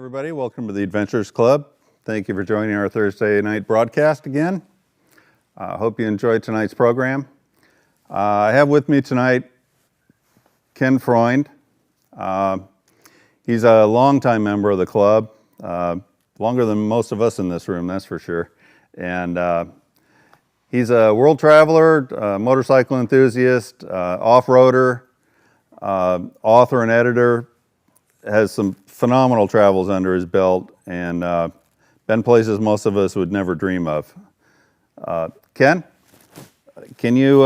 everybody. Welcome to the Adventures Club. Thank you for joining our Thursday night broadcast again. Hope you enjoyed tonight's program. I have with me tonight Ken Freund. He's a longtime member of the club, longer than most of us in this room, that's for sure. And he's a world traveler, motorcycle enthusiast, off-roader, author and editor, has some phenomenal travels under his belt, and been places most of us would never dream of. Ken, can you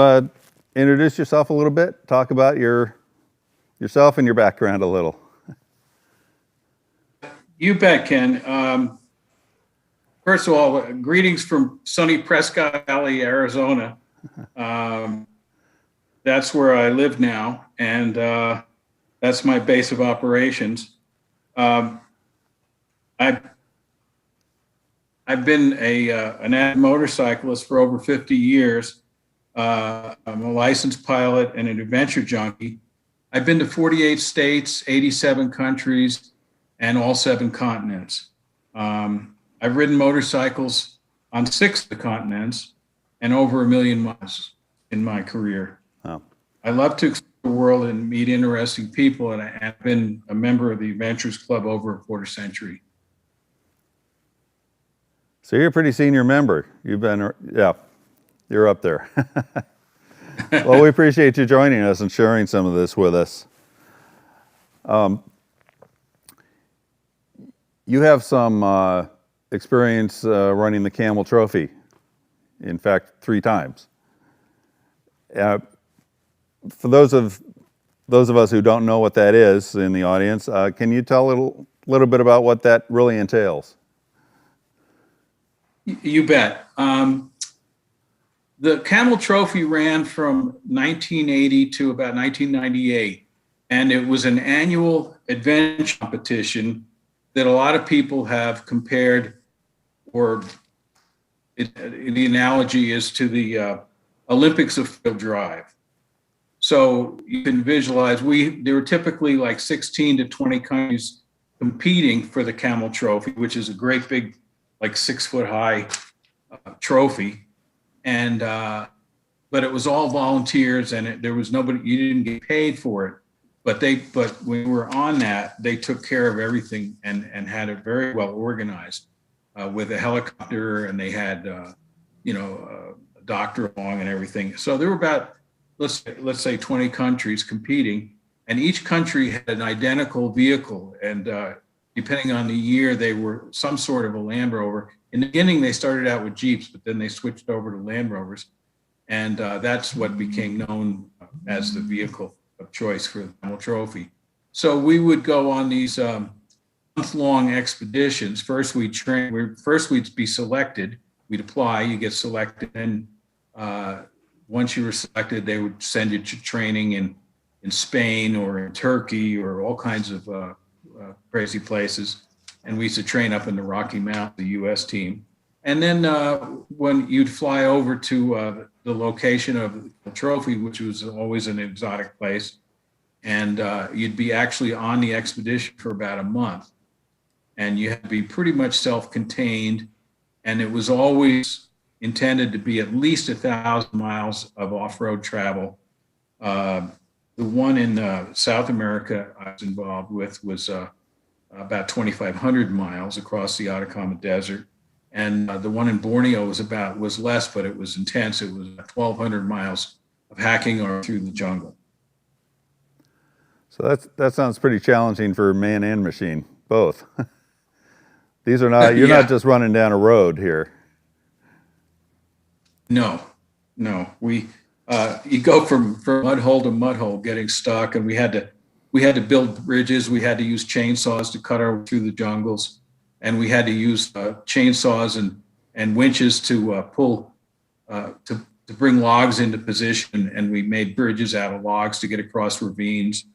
introduce yourself a little bit? Talk about yourself and your background a little. You bet, Ken. First of all, greetings from sunny Prescott Valley, Arizona. That's where I live now, and that's my base of operations. I've been an avid motorcyclist for over 50 years. I'm a licensed pilot and an adventure junkie. I've been to 48 states, 87 countries, and all 7 continents. I've ridden motorcycles on 6 of the continents and over 1 million miles in my career. Oh. I love to explore the world and meet interesting people, and I've been a member of the Adventures Club over a quarter century. So you're a pretty senior member. You've been, yeah, you're up there. Well, we appreciate you joining us and sharing some of this with us. You have some experience running the Camel Trophy, in fact, 3 times. For those of us who don't know what that is in the audience, can you tell a little bit about what that really entails? You bet. The Camel Trophy ran from 1980 to about 1998, and it was an annual adventure competition that a lot of people have compared, or the analogy is to the Olympics of field drive. So you can visualize, there were typically like 16 to 20 countries competing for the Camel Trophy, which is a great big, like 6-foot-high trophy. And but it was all volunteers, and there was nobody, you didn't get paid for it. But when we were on that, they took care of everything and had it very well organized with a helicopter, and they had a doctor along and everything. So there were about, let's say 20 countries competing, and each country had an identical vehicle, and depending on the year, they were some sort of a Land Rover. In the beginning, they started out with Jeeps, but then they switched over to Land Rovers, and that's what became known as the vehicle of choice for the Camel Trophy. So we would go on these month-long expeditions. First, we'd be selected. We'd apply, you get selected, and once you were selected, they would send you to training in Spain or in Turkey or all kinds of crazy places. And we used to train up in the Rocky Mountains, the U.S. team. And then when you'd fly over to the location of the trophy, which was always an exotic place, and you'd be actually on the expedition for about a month. And you had to be pretty much self-contained, and it was always intended to be at least 1,000 miles of off-road travel. The one in South America I was involved with was about 2,500 miles across the Atacama Desert. And the one in Borneo was less, but it was intense. It was 1,200 miles of hacking through the jungle. So that sounds pretty challenging for man and machine, both. These are not, you're not just running down a road here. No. You go from mud hole to mud hole, getting stuck, and we had to build bridges. We had to use chainsaws to cut our way through the jungles, and we had to use chainsaws and winches to pull to bring logs into position. And we made bridges out of logs to get across ravines,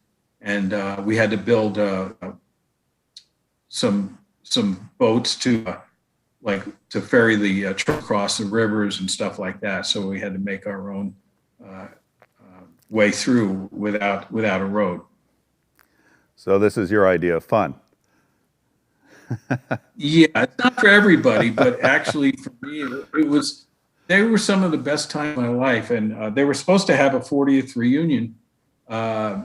and we had to build some boats to ferry the truck across the rivers and stuff like that. So we had to make our own way through without a road. So this is your idea of fun. Yeah, it's not for everybody, but actually for me, it was, they were some of the best time of my life. And they were supposed to have a 40th reunion uh,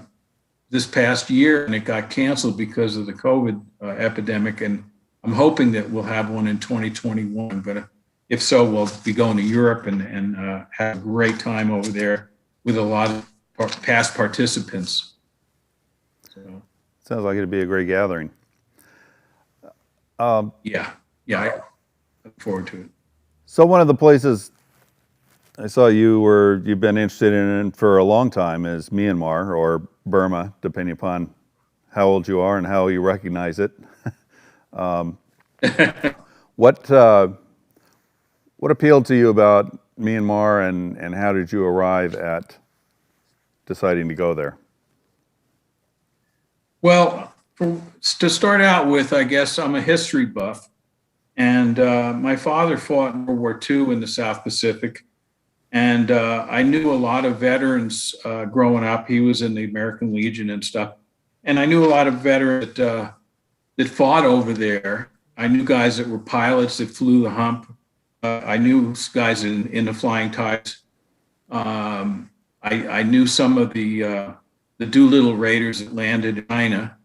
this past year, and it got canceled because of the COVID epidemic. And I'm hoping that we'll have one in 2021. But if so, we'll be going to Europe and have a great time over there with a lot of past participants. So, Sounds like it'd be a great gathering. yeah, I look forward to it. So one of the places I saw you've been interested in for a long time is Myanmar or Burma, depending upon how old you are and how you recognize it. What what appealed to you about Myanmar, and how did you arrive at deciding to go there? Well, to start out with, I guess I'm a history buff, and my father fought in World War II in the South Pacific, and I knew a lot of veterans growing up. He was in the American Legion and stuff, and I knew a lot of veterans that fought over there. I knew guys that were pilots that flew the hump. I knew guys in the Flying Tides. I knew some of the Doolittle Raiders that landed in China.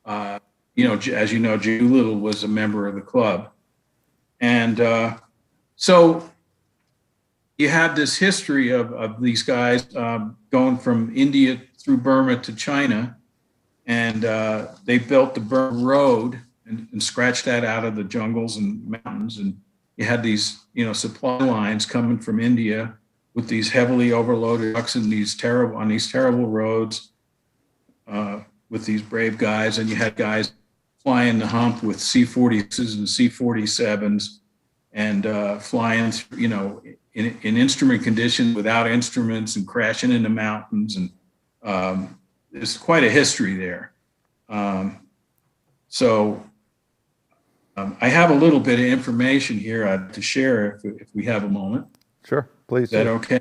As you know, Doolittle was a member of the club. And so you have this history of these guys going from India through Burma to China. And they built the Burma Road and scratched that out of the jungles and mountains. And you had these, supply lines coming from India with these heavily overloaded trucks and these terrible roads with these brave guys. And you had guys flying the hump with C-46s and C-47s and flying, in instrument conditions without instruments and crashing into mountains. And there's quite a history there. I have a little bit of information here to share if we have a moment. Sure, please. Is that okay?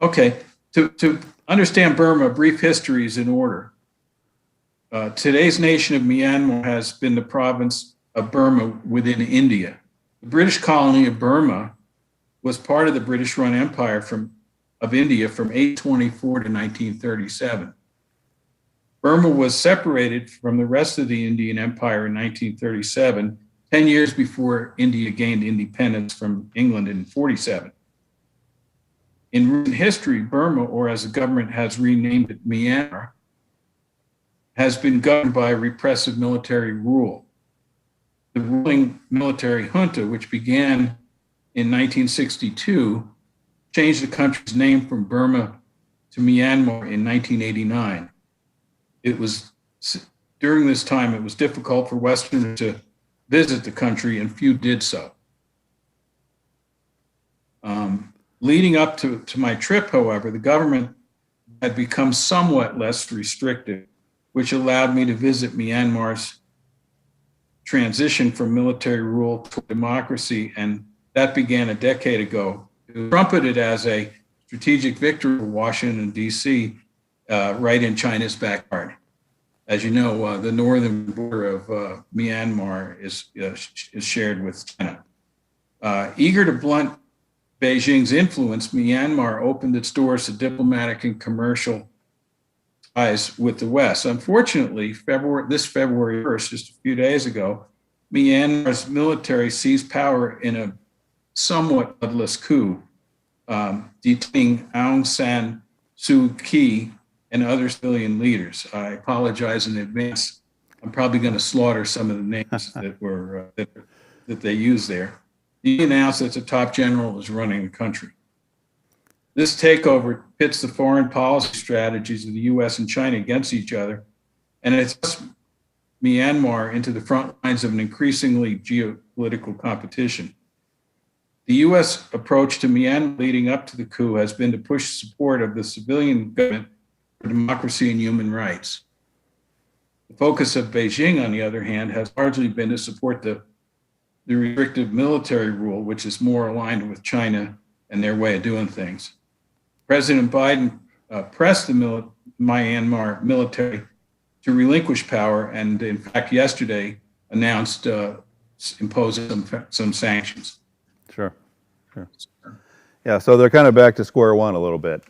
Okay. To understand Burma, brief history is in order. Today's nation of Myanmar has been the province of Burma within India. The British colony of Burma was part of the British-run empire of India from 824 to 1937. Burma was separated from the rest of the Indian Empire in 1937, 10 years before India gained independence from England in 47. In recent history, Burma, or as the government has renamed it, Myanmar, has been governed by repressive military rule. The ruling military junta, which began in 1962, changed the country's name from Burma to Myanmar in 1989. During this time, it was difficult for Westerners to visit the country, and few did so. Leading up to my trip, however, the government had become somewhat less restrictive, which allowed me to visit Myanmar's transition from military rule to democracy, and that began a decade ago. It was trumpeted as a strategic victory for Washington, D.C., right in China's backyard. As you know, the northern border of Myanmar is shared with China. Eager to blunt Beijing's influence, Myanmar opened its doors to diplomatic and commercial ties with the West. Unfortunately, this February 1st, just a few days ago, Myanmar's military seized power in a somewhat bloodless coup, detaining Aung San Suu Kyi and other civilian leaders. I apologize in advance. I'm probably going to slaughter some of the names that they use there. He announced that the top general is running the country. This takeover pits the foreign policy strategies of the U.S. and China against each other, and it's thrust Myanmar into the front lines of an increasingly geopolitical competition. The U.S. approach to Myanmar leading up to the coup has been to push support of the civilian government for democracy and human rights. The focus of Beijing, on the other hand, has largely been to support the restrictive military rule, which is more aligned with China and their way of doing things. President Biden pressed the Myanmar military relinquish power, and in fact, yesterday announced imposing some sanctions. Sure. Yeah, so they're kind of back to square one a little bit.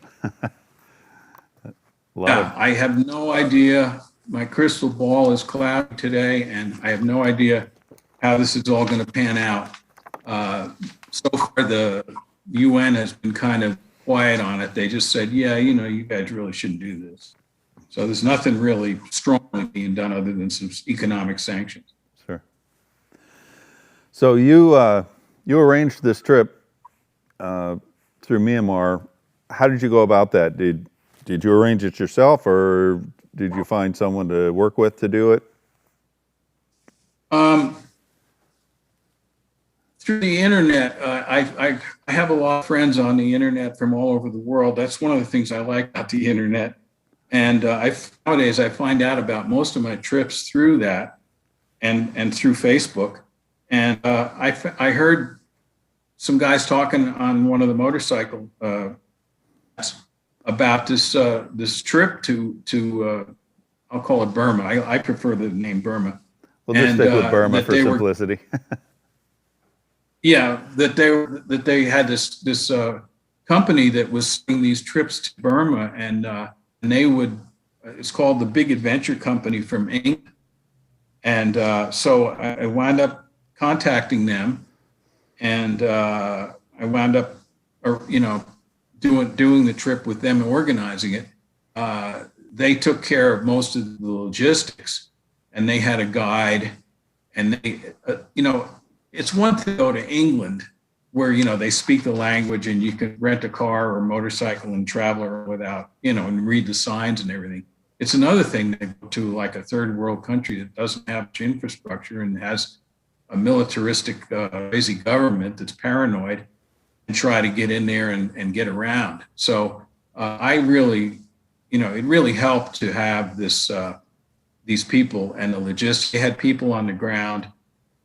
I have no idea. My crystal ball is cloudy today, and I have no idea how this is all going to pan out. So far, the UN has been kind of quiet on it. They just said, yeah, you guys really shouldn't do this. So there's nothing really strongly being done other than some economic sanctions. Sure. So you arranged this trip through Myanmar. How did you go about that? Did you arrange it yourself, or did you find someone to work with to do it? Through the internet, I have a lot of friends on the internet from all over the world. That's one of the things I like about the internet. And nowadays I find out about most of my trips through that and through Facebook. And I heard some guys talking on one of the motorcycle about this trip to I'll call it Burma. I prefer the name Burma. We'll just stick with Burma for simplicity. Yeah, that they had this company that was doing these trips to Burma, and they would. It's called the Big Adventure Company from England, and so I wound up contacting them, and I wound up, doing the trip with them and organizing it. They took care of most of the logistics, and they had a guide, and they, it's one thing to go to England where, they speak the language and you can rent a car or motorcycle and travel without, and read the signs and everything. It's another thing to go to like a third world country that doesn't have much infrastructure and has a militaristic, crazy government that's paranoid and try to get in there and get around. So I really, it really helped to have these people and the logistics. They had people on the ground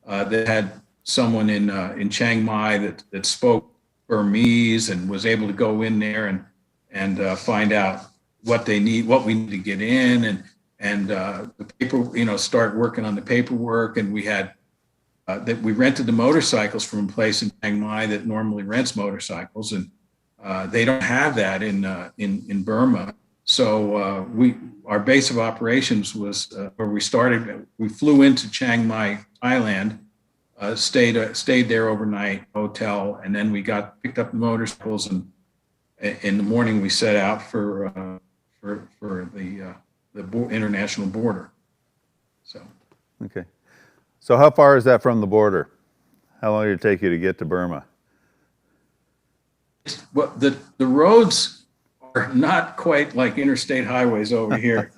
that had someone in Chiang Mai that spoke Burmese and was able to go in there and find out what they need, what we need to get in, and the paper, start working on the paperwork. And we had that we rented the motorcycles from a place in Chiang Mai that normally rents motorcycles, and they don't have that in Burma. So our base of operations was where we started. We flew into Chiang Mai, Thailand. Stayed there overnight, hotel, and then we picked up the motorcycles, and in the morning we set out for the international border. So. Okay. So how far is that from the border? How long did it take you to get to Burma? Well, the roads are not quite like interstate highways over here.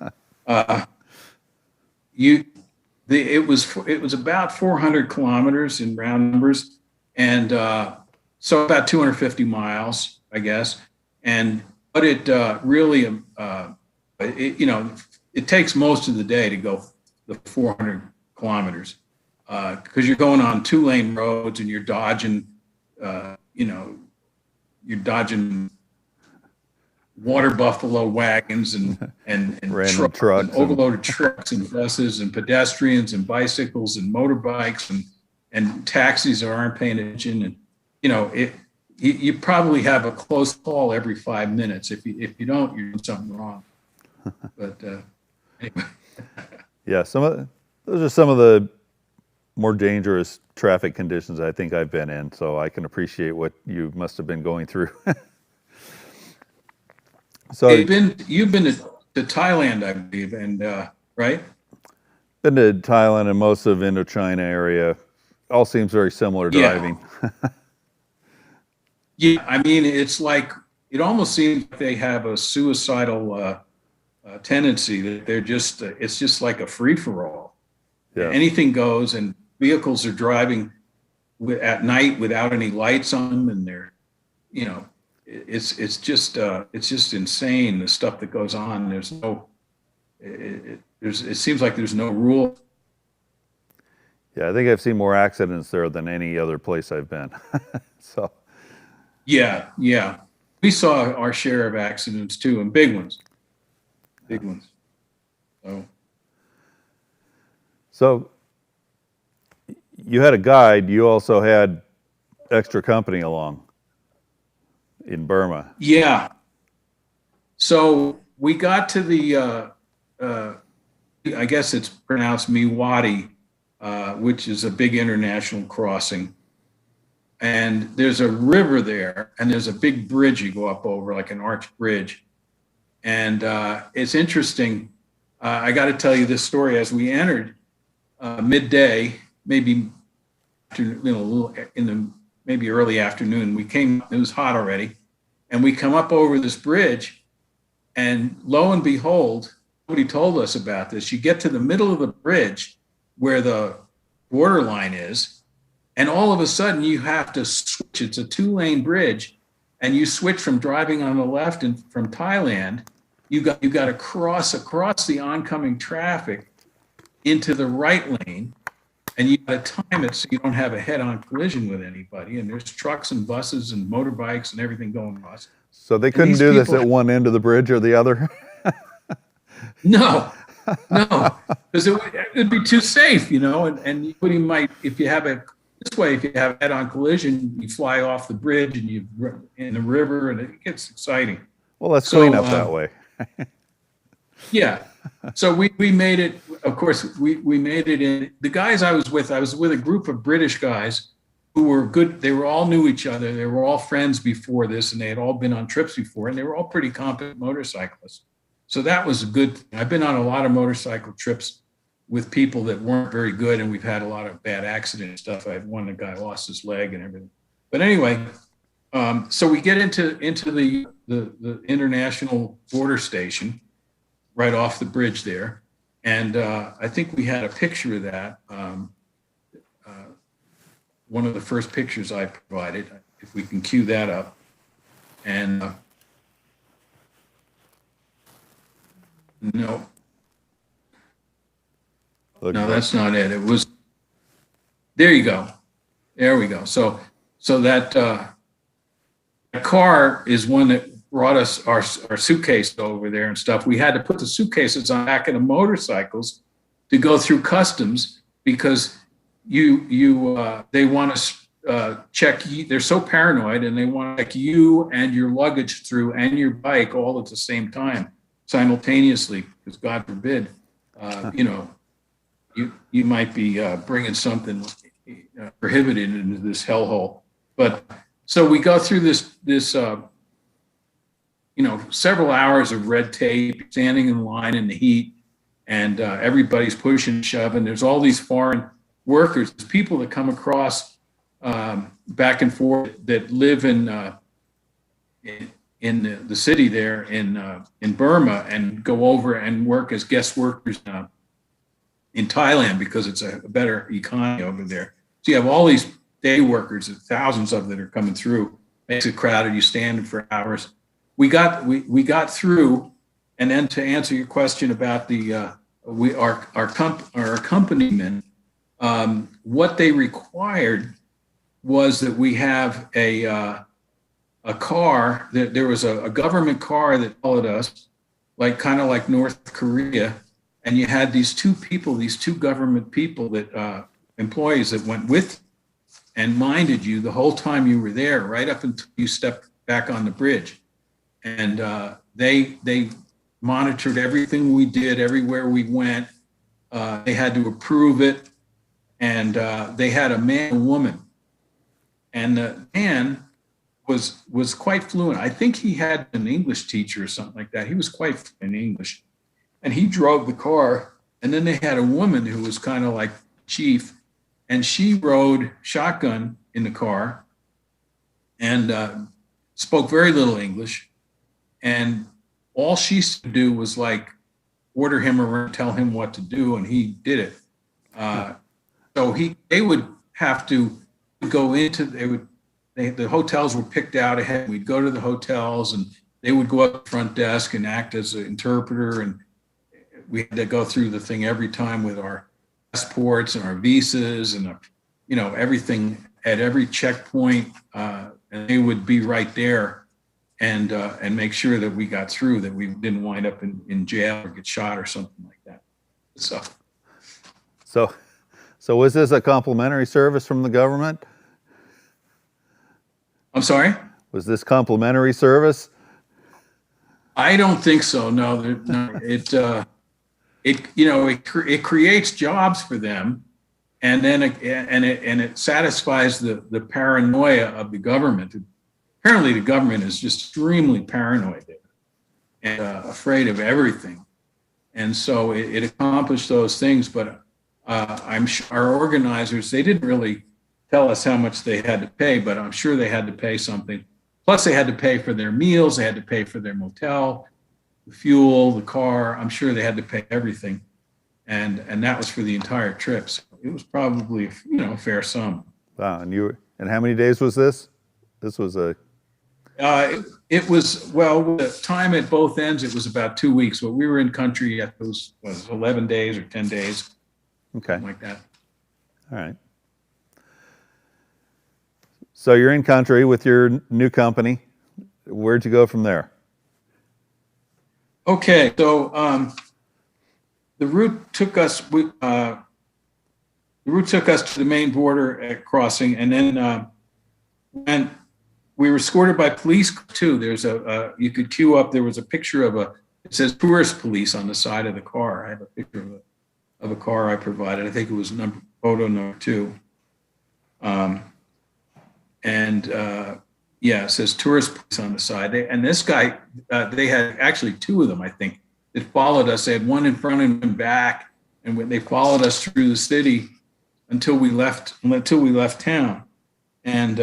It was about 400 kilometers in round numbers, and so about 250 miles, I guess. But it really, it takes most of the day to go the 400 kilometers because you're going on 2-lane roads and you're dodging, water buffalo wagons and trucks and overloaded trucks and buses and pedestrians and bicycles and motorbikes and taxis that aren't paying attention. And you probably have a close call every 5 minutes. If you don't, you're doing something wrong. But anyway. Yeah, those are some of the more dangerous traffic conditions I think I've been in. So I can appreciate what you must have been going through. So you've been to Thailand, I believe, and right? Been to Thailand and most of Indochina area. All seems very similar driving. Yeah, I mean, it's like it almost seems like they have a suicidal tendency that they're just it's just like a free for all. Yeah. Anything goes, and vehicles are driving at night without any lights on them, and they're, it's just insane, the stuff that goes on. There's no, it seems like there's no rule. Yeah, I think I've seen more accidents there than any other place I've been. So. Yeah, we saw our share of accidents too, and big ones. So, So you had a guide. You also had extra company along in Burma. Yeah. So we got to the, I guess it's pronounced Miwadi, which is a big international crossing. And there's a river there, and there's a big bridge you go up over, like an arch bridge. And it's interesting. I got to tell you this story. As we entered midday, maybe a little in the maybe early afternoon, we came. It was hot already, and we come up over this bridge, and lo and behold, nobody told us about this. You get to the middle of the bridge where the borderline is, and all of a sudden you have to switch. It's a 2-lane bridge, and you switch from driving on the left and from Thailand. You got to cross across the oncoming traffic into the right lane, and you got to time it so you don't have a head-on collision with anybody. And there's trucks and buses and motorbikes and everything going across. So they couldn't do this at one end of the bridge or the other? No, because it would be too safe, you know. And you might, if you have a this way, if you have a head-on collision, you fly off the bridge and you in the river, and it gets exciting. Well, let's clean up that way. Yeah. So we made it, of course, we made it in. The guys I was with a group of British guys who were good. They were all knew each other. They were all friends before this, and they had all been on trips before, and they were all pretty competent motorcyclists. So that was a good thing. I've been on a lot of motorcycle trips with people that weren't very good, and we've had a lot of bad accident stuff. I had one, the guy lost his leg and everything. But anyway, so we get into the international border station right off the bridge there. And I think we had a picture of that. One of the first pictures I provided, if we can cue that up. And no, that's not it. It was, there you go. There we go. So that car is one that brought us our suitcase over there and stuff. We had to put the suitcases on the back of the motorcycles to go through customs because they want to check you. They're so paranoid, and they want to check you and your luggage through and your bike all at the same time, simultaneously, because God forbid, you know, you might be bringing something prohibited into this hellhole. But so we go through this you know, several hours of red tape, standing in line in the heat, and everybody's pushing and shoving. There's all these foreign workers, people that come across back and forth that live in the city there in Burma and go over and work as guest workers in Thailand because it's a better economy over there. So you have all these day workers, thousands of that are coming through. Makes it crowded. You stand for hours. We got through, and then to answer your question about our accompaniment, what they required was that we have a car. That there was a government car that followed us, kind of like North Korea, and you had these two government people that employees that went with and minded you the whole time you were there, right up until you stepped back on the bridge. And they monitored everything we did, everywhere we went. They had to approve it, and they had a man and woman. And the man was quite fluent. I think he had an English teacher or something like that. He was quite fluent in English, and he drove the car. And then they had a woman who was kind of like chief, and she rode shotgun in the car, and spoke very little English. And all she used to do was order him around, tell him what to do, and he did it. So they would have to go into, the hotels were picked out ahead. We'd go to the hotels, and they would go up the front desk and act as an interpreter. And we had to go through the thing every time with our passports and our visas and everything at every checkpoint. And they would be right there and make sure that we got through, that we didn't wind up in jail or get shot or something like that. So, so was this a complimentary service from the government? I'm sorry? Was this complimentary service? I don't think so. No, no. It creates jobs for them, and then it satisfies the paranoia of the government. Apparently, the government is just extremely paranoid and afraid of everything, and so it accomplished those things. But I'm sure our organizers, they didn't really tell us how much they had to pay, but I'm sure they had to pay something. Plus, they had to pay for their meals, they had to pay for their motel, the fuel, the car. I'm sure they had to pay everything, and that was for the entire trip. So it was probably a fair sum. Wow, and how many days was this? This was a It was, well, the time at both ends, it was about 2 weeks. But we were in country, it was 11 days or 10 days, okay. something like that. All right. So you're in country with your new company. Where'd you go from there? Okay, so the route took us to the main border at crossing, and then and we were escorted by police too. There's you could queue up. There was a picture of it says tourist police on the side of the car. I have a picture of a car I provided. I think it was photo number 2. Yeah, it says tourist police on the side. And this guy, they had actually 2 of them, I think, that followed us. They had one in front and one back, and they followed us through the city until we left town, and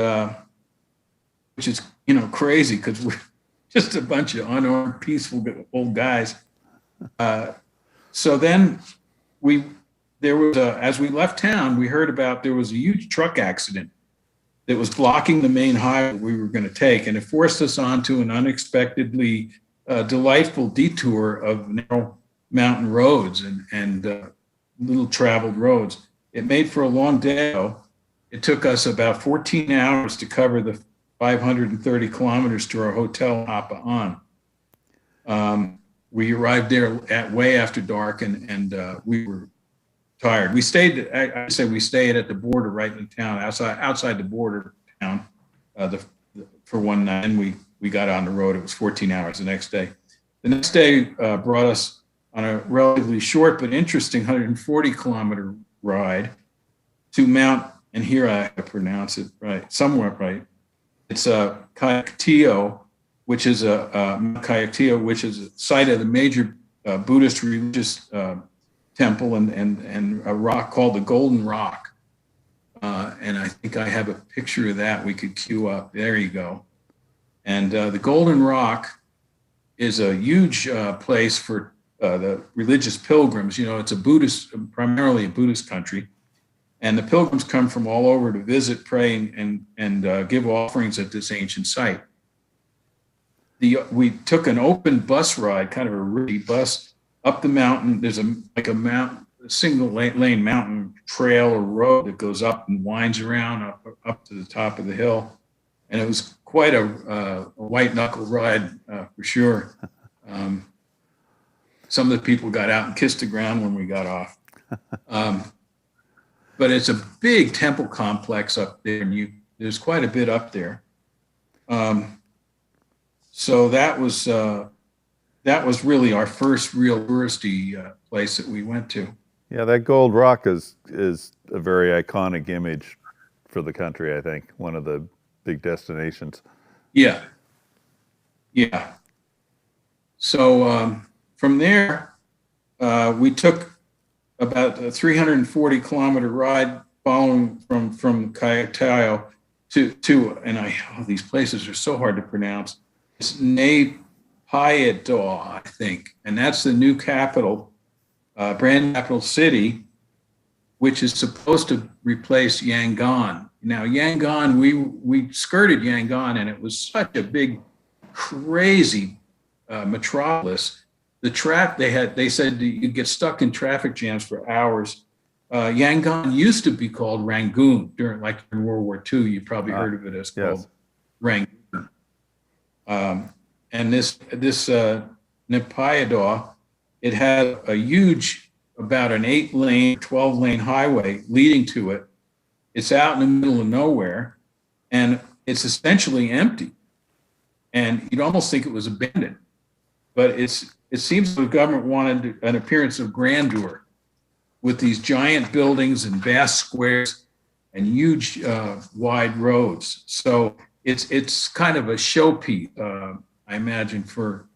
which is crazy because we're just a bunch of unarmed, peaceful old guys. So then as we left town, we heard there was a huge truck accident that was blocking the main highway we were going to take, and it forced us onto an unexpectedly delightful detour of narrow mountain roads and little traveled roads. It made for a long day, though. It took us about 14 hours to cover the 530 kilometers to our hotel in Hapa On. We arrived there at way after dark, and we were tired. We stayed. We stayed at the border, right in town, outside the border town, for one night. And we got on the road. It was 14 hours the next day. The next day brought us on a relatively short but interesting 140 kilometer ride to Mount. And here I pronounce it right, somewhat right. It's Kayaktiyo, which is which is a site of the major Buddhist religious temple and a rock called the Golden Rock. And I think I have a picture of that we could queue up. There you go. And the Golden Rock is a huge place for the religious pilgrims. It's primarily a Buddhist country. And the pilgrims come from all over to visit, pray, and give offerings at this ancient site. We took an open bus ride, kind of a rickety bus, up the mountain. There's a single lane mountain trail or road that goes up and winds around up to the top of the hill. And it was quite a white knuckle ride for sure. Some of the people got out and kissed the ground when we got off. But it's a big temple complex up there, and there's quite a bit up there. So that was really our first real touristy place that we went to. Yeah, that Gold Rock is a very iconic image for the country, I think. One of the big destinations. Yeah. So from there, we took about a 340 kilometer ride following from Kayaktiyo to these places are so hard to pronounce. It's Naypyidaw, I think, and that's the new capital, brand capital city, which is supposed to replace Yangon. Now, Yangon, we skirted Yangon, and it was such a big, crazy metropolis. They said you'd get stuck in traffic jams for hours. Yangon used to be called Rangoon during World War II. You probably heard of it as called Rangoon. And this Naypyidaw, it had a huge about an 8-lane, 12-lane highway leading to it. It's out in the middle of nowhere, and it's essentially empty. And you'd almost think it was abandoned. But it seems the government wanted an appearance of grandeur with these giant buildings and vast squares and huge wide roads. So it's kind of a showpiece, I imagine, for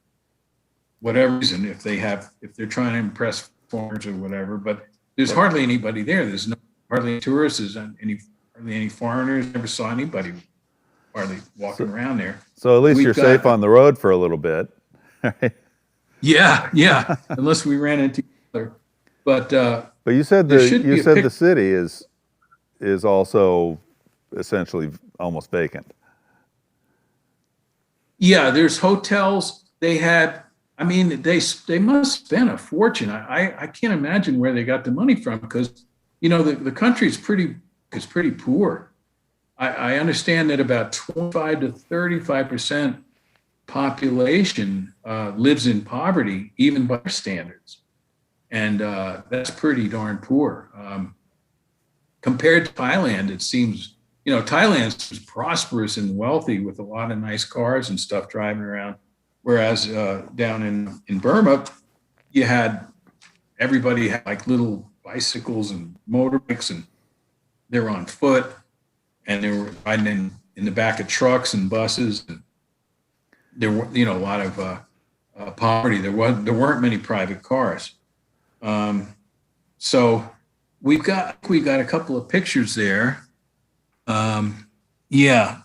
whatever reason, if they're trying to impress foreigners or whatever. But there's hardly anybody there. There's hardly any tourists, hardly any foreigners. Never saw anybody hardly walking around there. So at least you're safe on the road for a little bit. Yeah. Unless we ran into each other. But you said the city is also essentially almost vacant. Yeah, there's hotels. They must spend a fortune. I can't imagine where they got the money from, because the country is pretty poor. I understand that about 25 to 35% population lives in poverty, even by our standards. And that's pretty darn poor. Compared to Thailand, it seems, Thailand's prosperous and wealthy with a lot of nice cars and stuff driving around. Whereas down in Burma, everybody had like little bicycles and motorbikes, and they were on foot, and they were riding in the back of trucks and buses. And there were, a lot of poverty. There weren't many private cars. So we've got a couple of pictures there.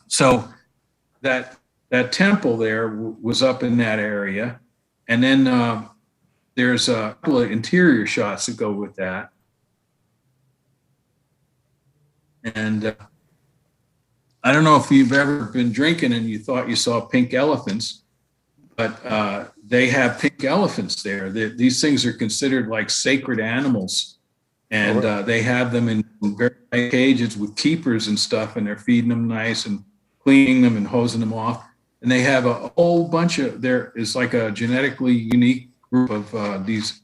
So that temple there was up in that area, and then there's a couple of interior shots that go with that. And I don't know if you've ever been drinking and you thought you saw pink elephants, but they have pink elephants there. These things are considered like sacred animals, and they have them in very nice cages with keepers and stuff, and they're feeding them nice and cleaning them and hosing them off. And they have a whole bunch there is like a genetically unique group of these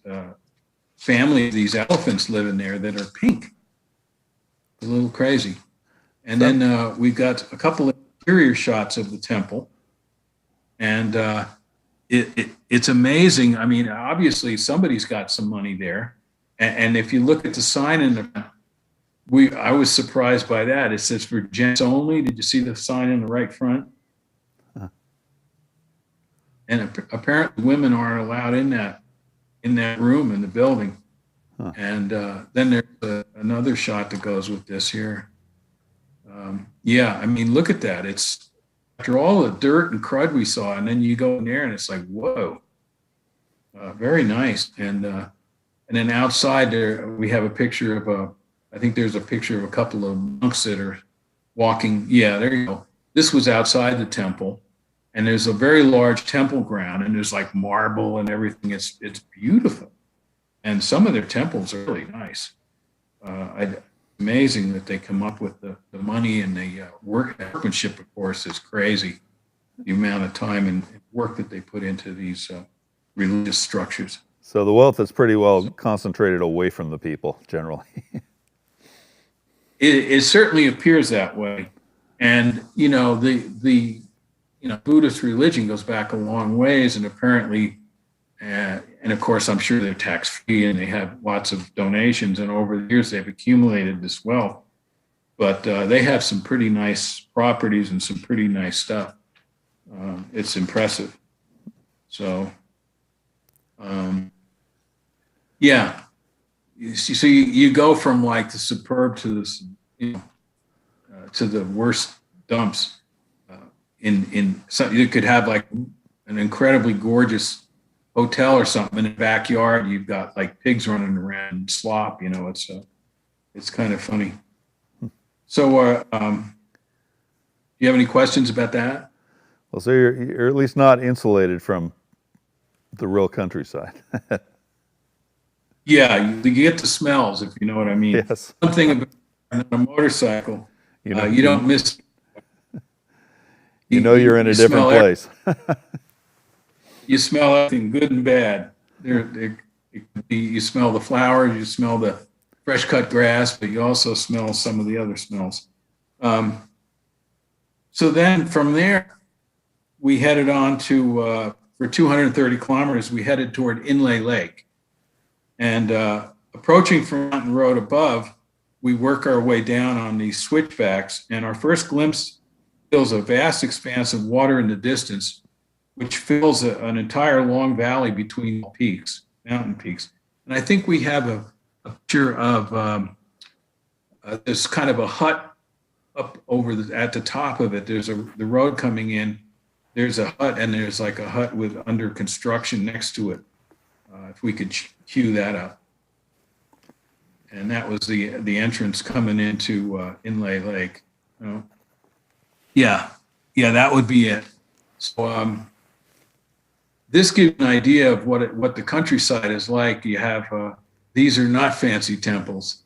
families, these elephants living there that are pink. It's a little crazy. And then we've got a couple of interior shots of the temple. And it's amazing. I mean, obviously somebody's got some money there. And if you look at the sign I was surprised by that. It says for gents only. Did you see the sign in the right front? Huh. And apparently women aren't allowed in that room in the building. Huh. And then there's another shot that goes with this here. I mean, look at that. It's after all the dirt and crud we saw, and then you go in there and it's like, whoa, very nice. And then outside there, we have a picture of I think there's a picture of a couple of monks that are walking. Yeah, there you go. This was outside the temple, and there's a very large temple ground, and there's like marble and everything. It's beautiful. And some of their temples are really nice. Amazing that they come up with the money, and the workmanship, of course, is crazy. The amount of time and work that they put into these religious structures. So the wealth is pretty well concentrated away from the people, generally. It certainly appears that way. And, the Buddhist religion goes back a long ways, and apparently, and of course, I'm sure they're tax-free and they have lots of donations, and over the years they've accumulated this wealth. But they have some pretty nice properties and some pretty nice stuff. It's impressive. So, So you go from like the superb to this, to the worst dumps. You could have like an incredibly gorgeous hotel or something in the backyard. You've got like pigs running around and slop. It's kind of funny. So, do you have any questions about that? Well, so you're at least not insulated from the real countryside. Yeah, you get the smells, if you know what I mean. Yes. One thing about a motorcycle, you don't miss. You're in a different place. You smell everything, good and bad. You smell the flowers, you smell the fresh cut grass, but you also smell some of the other smells. So then from there, we headed on to, for 230 kilometers, we headed toward Inle Lake. And approaching from Mountain Road above, we work our way down on these switchbacks, and our first glimpse fills a vast expanse of water in the distance, which fills an entire long valley between peaks, mountain peaks. And I think we have a picture of this kind of a hut up over at the top of it. There's the road coming in. There's a hut, and there's like a hut with under construction next to it. If we could cue that up. And that was the entrance coming into Inle Lake. Yeah, that would be it. So this gives an idea of what the countryside is like. You have these are not fancy temples,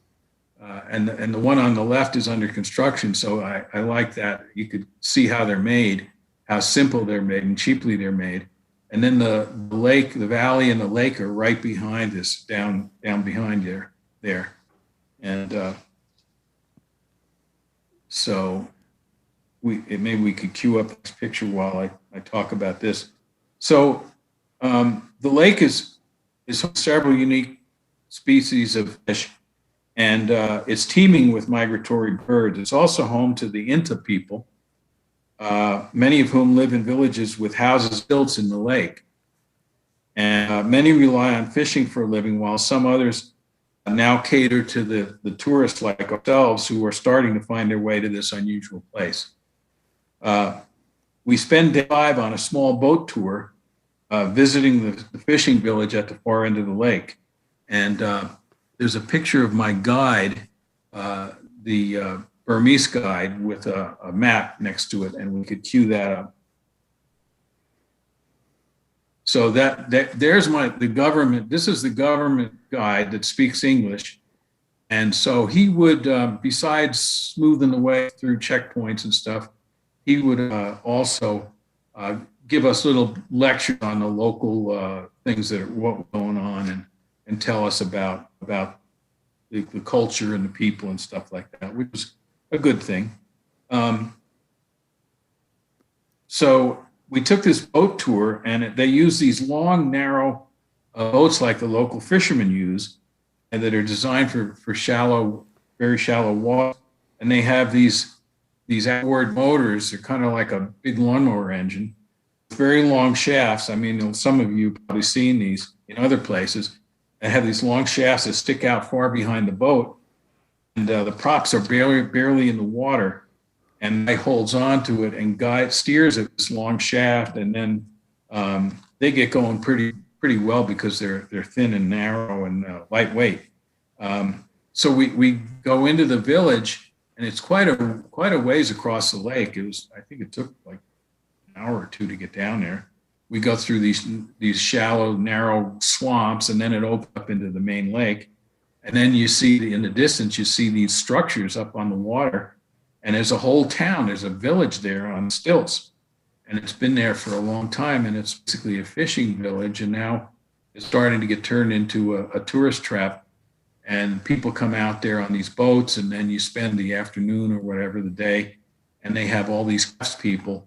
and the one on the left is under construction. So I like that. You could see how they're made, how simple they're made, and cheaply they're made. And then the lake, the valley, and the lake are right behind this, down behind there. And so maybe we could cue up this picture while I talk about this. So the lake is several unique species of fish, and it's teeming with migratory birds. It's also home to the Inta people, many of whom live in villages with houses built in the lake. And many rely on fishing for a living, while some others now cater to the tourists like ourselves who are starting to find their way to this unusual place. We spend day 5 on a small boat tour, visiting the fishing village at the far end of the lake. And there's a picture of my guide, the Burmese guide, with a map next to it, and we could cue that up. So there's the government. This is the government guide that speaks English, and so he would, besides smoothing the way through checkpoints and stuff, he would also give us little lectures on the local things that are what going on, and tell us about the culture and the people and stuff like that, which was a good thing. So we took this boat tour, and they use these long, narrow boats like the local fishermen use, and that are designed for shallow, very shallow water. And they have these outboard motors. They're kind of like a big lawnmower engine, very long shafts. I mean, some of you have probably seen these in other places. They have these long shafts that stick out far behind the boat, and the props are barely in the water. And they holds on to it and steers at this long shaft, and then they get going pretty well because they're thin and narrow and lightweight. So we go into the village, and it's quite a ways across the lake. I think it took like an hour or 2 to get down there. We go through these shallow, narrow swamps, and then it opens up into the main lake. And then you see in the distance, you see these structures up on the water. And there's a whole town, there's a village there on stilts. And it's been there for a long time, and it's basically a fishing village. And now it's starting to get turned into a tourist trap. And people come out there on these boats, and then you spend the afternoon or whatever, the day, and they have all these craftspeople.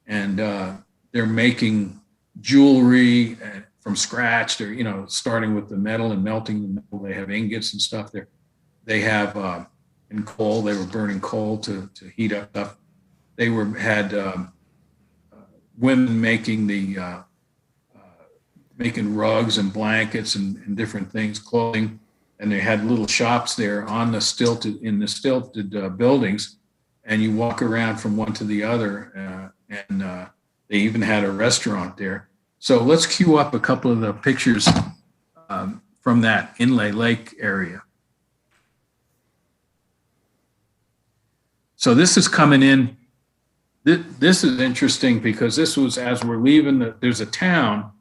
And they're making jewelry from scratch. They're, starting with the metal and melting the metal. They have ingots and stuff there. They have... in coal, they were burning coal to heat up stuff. They had women making making rugs and blankets and different things, clothing, and they had little shops there in the stilted buildings, and you walk around from one to the other, and they even had a restaurant there. So let's cue up a couple of the pictures from that Inle Lake area. So this is coming in. This is interesting because this was as we're leaving. There's a town,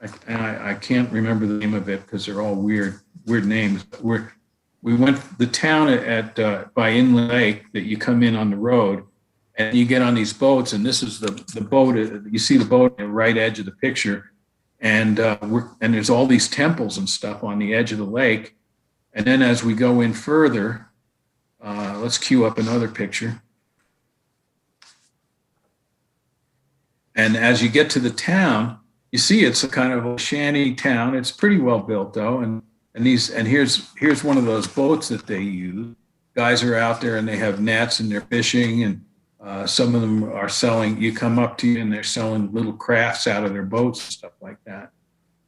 and I can't remember the name of it because they're all weird names. We went the town by Inland Lake that you come in on the road, and you get on these boats. And this is the boat. You see the boat at the right edge of the picture, and there's all these temples and stuff on the edge of the lake. And then as we go in further, let's cue up another picture. And as you get to the town, you see it's a kind of a shanty town. It's pretty well built though, and here's one of those boats that they use. Guys are out there and they have nets and they're fishing, and some of them are selling. You come up to you and they're selling little crafts out of their boats and stuff like that.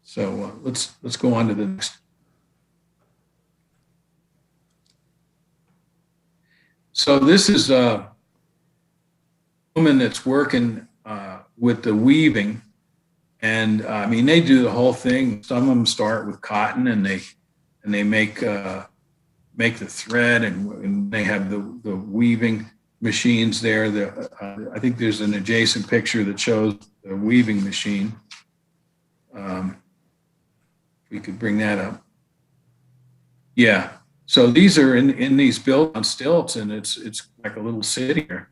So let's go on to the next. So this is a woman that's working with the weaving, and I mean they do the whole thing. Some of them start with cotton and they make the thread, and they have the weaving machines there. I think there's an adjacent picture that shows the weaving machine. We could bring that up. Yeah. So these are in these built on stilts, and it's like a little city here,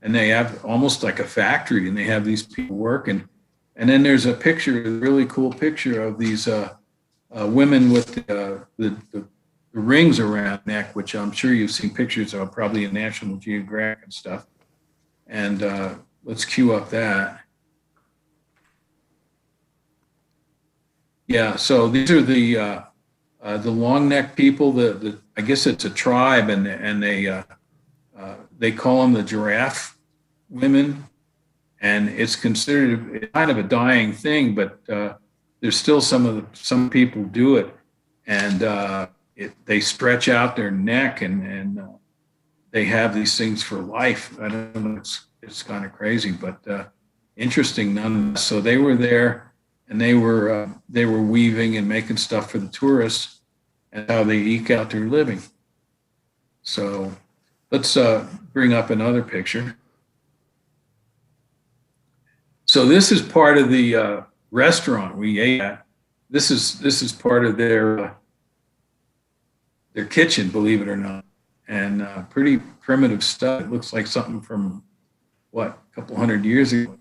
and they have almost like a factory, and they have these people working. And then there's a picture, a really cool picture of these women with the rings around the neck, which I'm sure you've seen pictures of, probably in National Geographic and stuff. And let's cue up that. Yeah, so these are the long neck people. I guess it's a tribe, and they call them the giraffe women, and it's considered kind of a dying thing, but there's still some people do it, and they stretch out their neck, and they have these things for life. I don't know, it's kind of crazy, but interesting nonetheless. So they were there, and they were weaving and making stuff for the tourists, and how they eke out their living. So let's bring up another picture. So this is part of the restaurant we ate at. This is part of their kitchen, believe it or not, and pretty primitive stuff. It looks like something from a couple hundred years ago.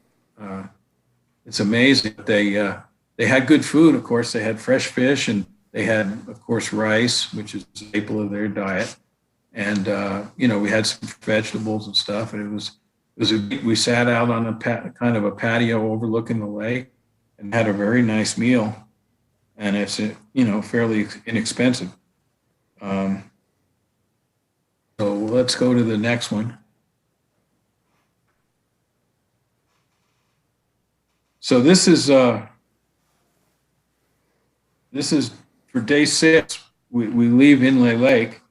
It's amazing. They had good food, of course. They had fresh fish, and they had, of course, rice, which is a staple of their diet. And, we had some vegetables and stuff. And we sat out on kind of a patio overlooking the lake and had a very nice meal. And it's, fairly inexpensive. So let's go to the next one. So this is for day 6. We leave Inle Lake,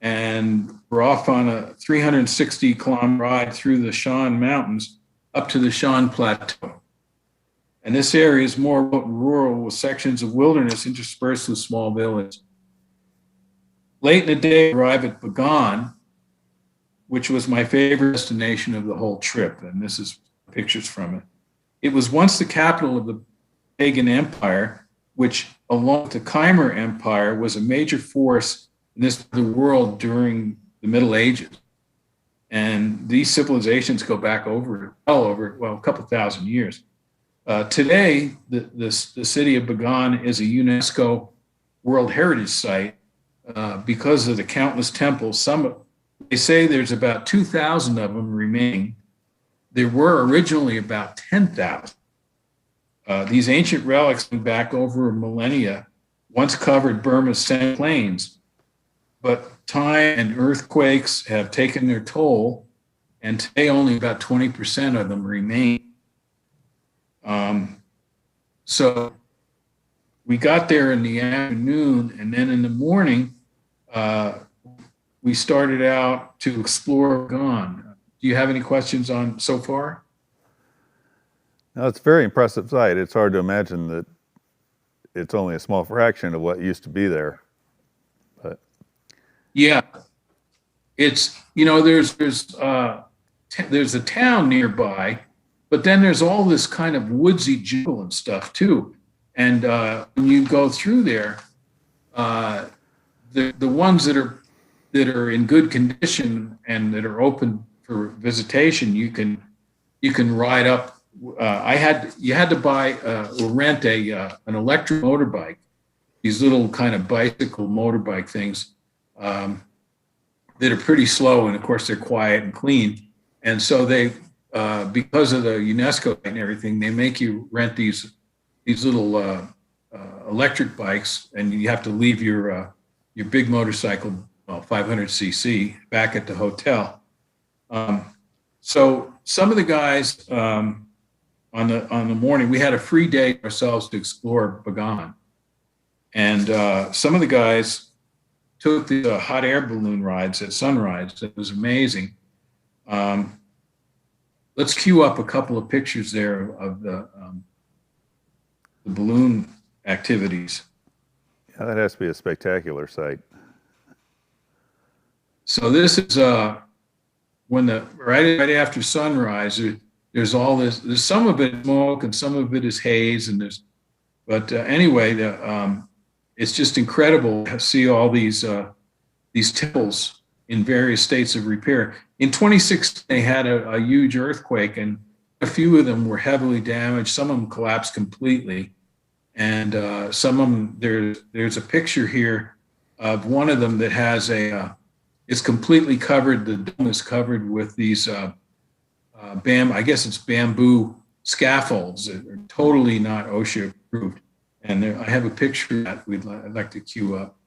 and we're off on a 360-kilometer ride through the Shan Mountains up to the Shan Plateau. And this area is more rural, with sections of wilderness interspersed with small villages. Late in the day, we arrive at Bagan, which was my favorite destination of the whole trip, and this is pictures from it. It was once the capital of the pagan empire, which, along with the Khmer Empire, was a major force in the world during the Middle Ages. And these civilizations go back over a couple thousand years. Today, the city of Bagan is a UNESCO World Heritage Site because of the countless temples. They say there's about 2,000 of them remaining. There were originally about 10,000. These ancient relics went back over millennia, once covered Burma's Central Plains, but time and earthquakes have taken their toll, and today only about 20% of them remain. So we got there in the afternoon, and then in the morning, we started out to explore Bagan. Do you have any questions on so far? Now, it's a very impressive site. It's hard to imagine that it's only a small fraction of what used to be there. But yeah, it's there's a town nearby, but then there's all this kind of woodsy jungle and stuff too. And when you go through there, the ones that are in good condition and that are open for visitation, you can ride up you had to buy or rent an electric motorbike, these little kind of bicycle motorbike things that are pretty slow, and of course they're quiet and clean. And so they, because of the UNESCO and everything, they make you rent these little electric bikes, and you have to leave your big motorcycle, 500cc, back at the hotel. So some of the guys on the morning, we had a free day ourselves to explore Bagan, and some of the guys took the hot air balloon rides at sunrise. It was amazing. Let's cue up a couple of pictures there of the balloon activities. Yeah, that has to be a spectacular sight. So this is when right after sunrise. There's all this. There's some of it smoke and some of it is haze, but anyway, it's just incredible to see all these temples in various states of repair. In 2016, they had a huge earthquake, and a few of them were heavily damaged. Some of them collapsed completely, and some of them. There's a picture here of one of them that has it's completely covered. The dome is covered with these I guess it's bamboo scaffolds that are totally not OSHA approved. And I have a picture that I'd like to cue up.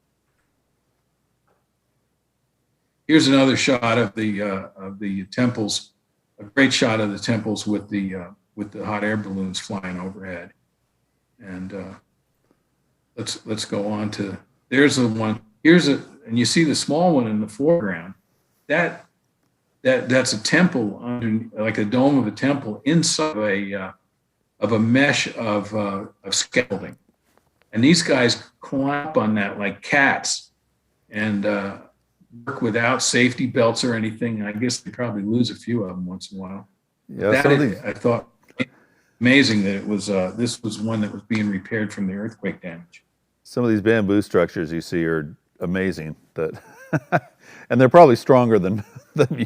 Here's another shot of the temples, a great shot of the temples with the hot air balloons flying overhead. And let's go on to, there's the one. And you see the small one in the foreground. That's a temple under, like a dome of a temple inside of a mesh of scaffolding. And these guys climb up on that like cats and work without safety belts or anything. I guess they probably lose a few of them once in a while. Yeah, I thought amazing that it was this was one that was being repaired from the earthquake damage. some of these bamboo structures you see are amazing. And they're probably stronger than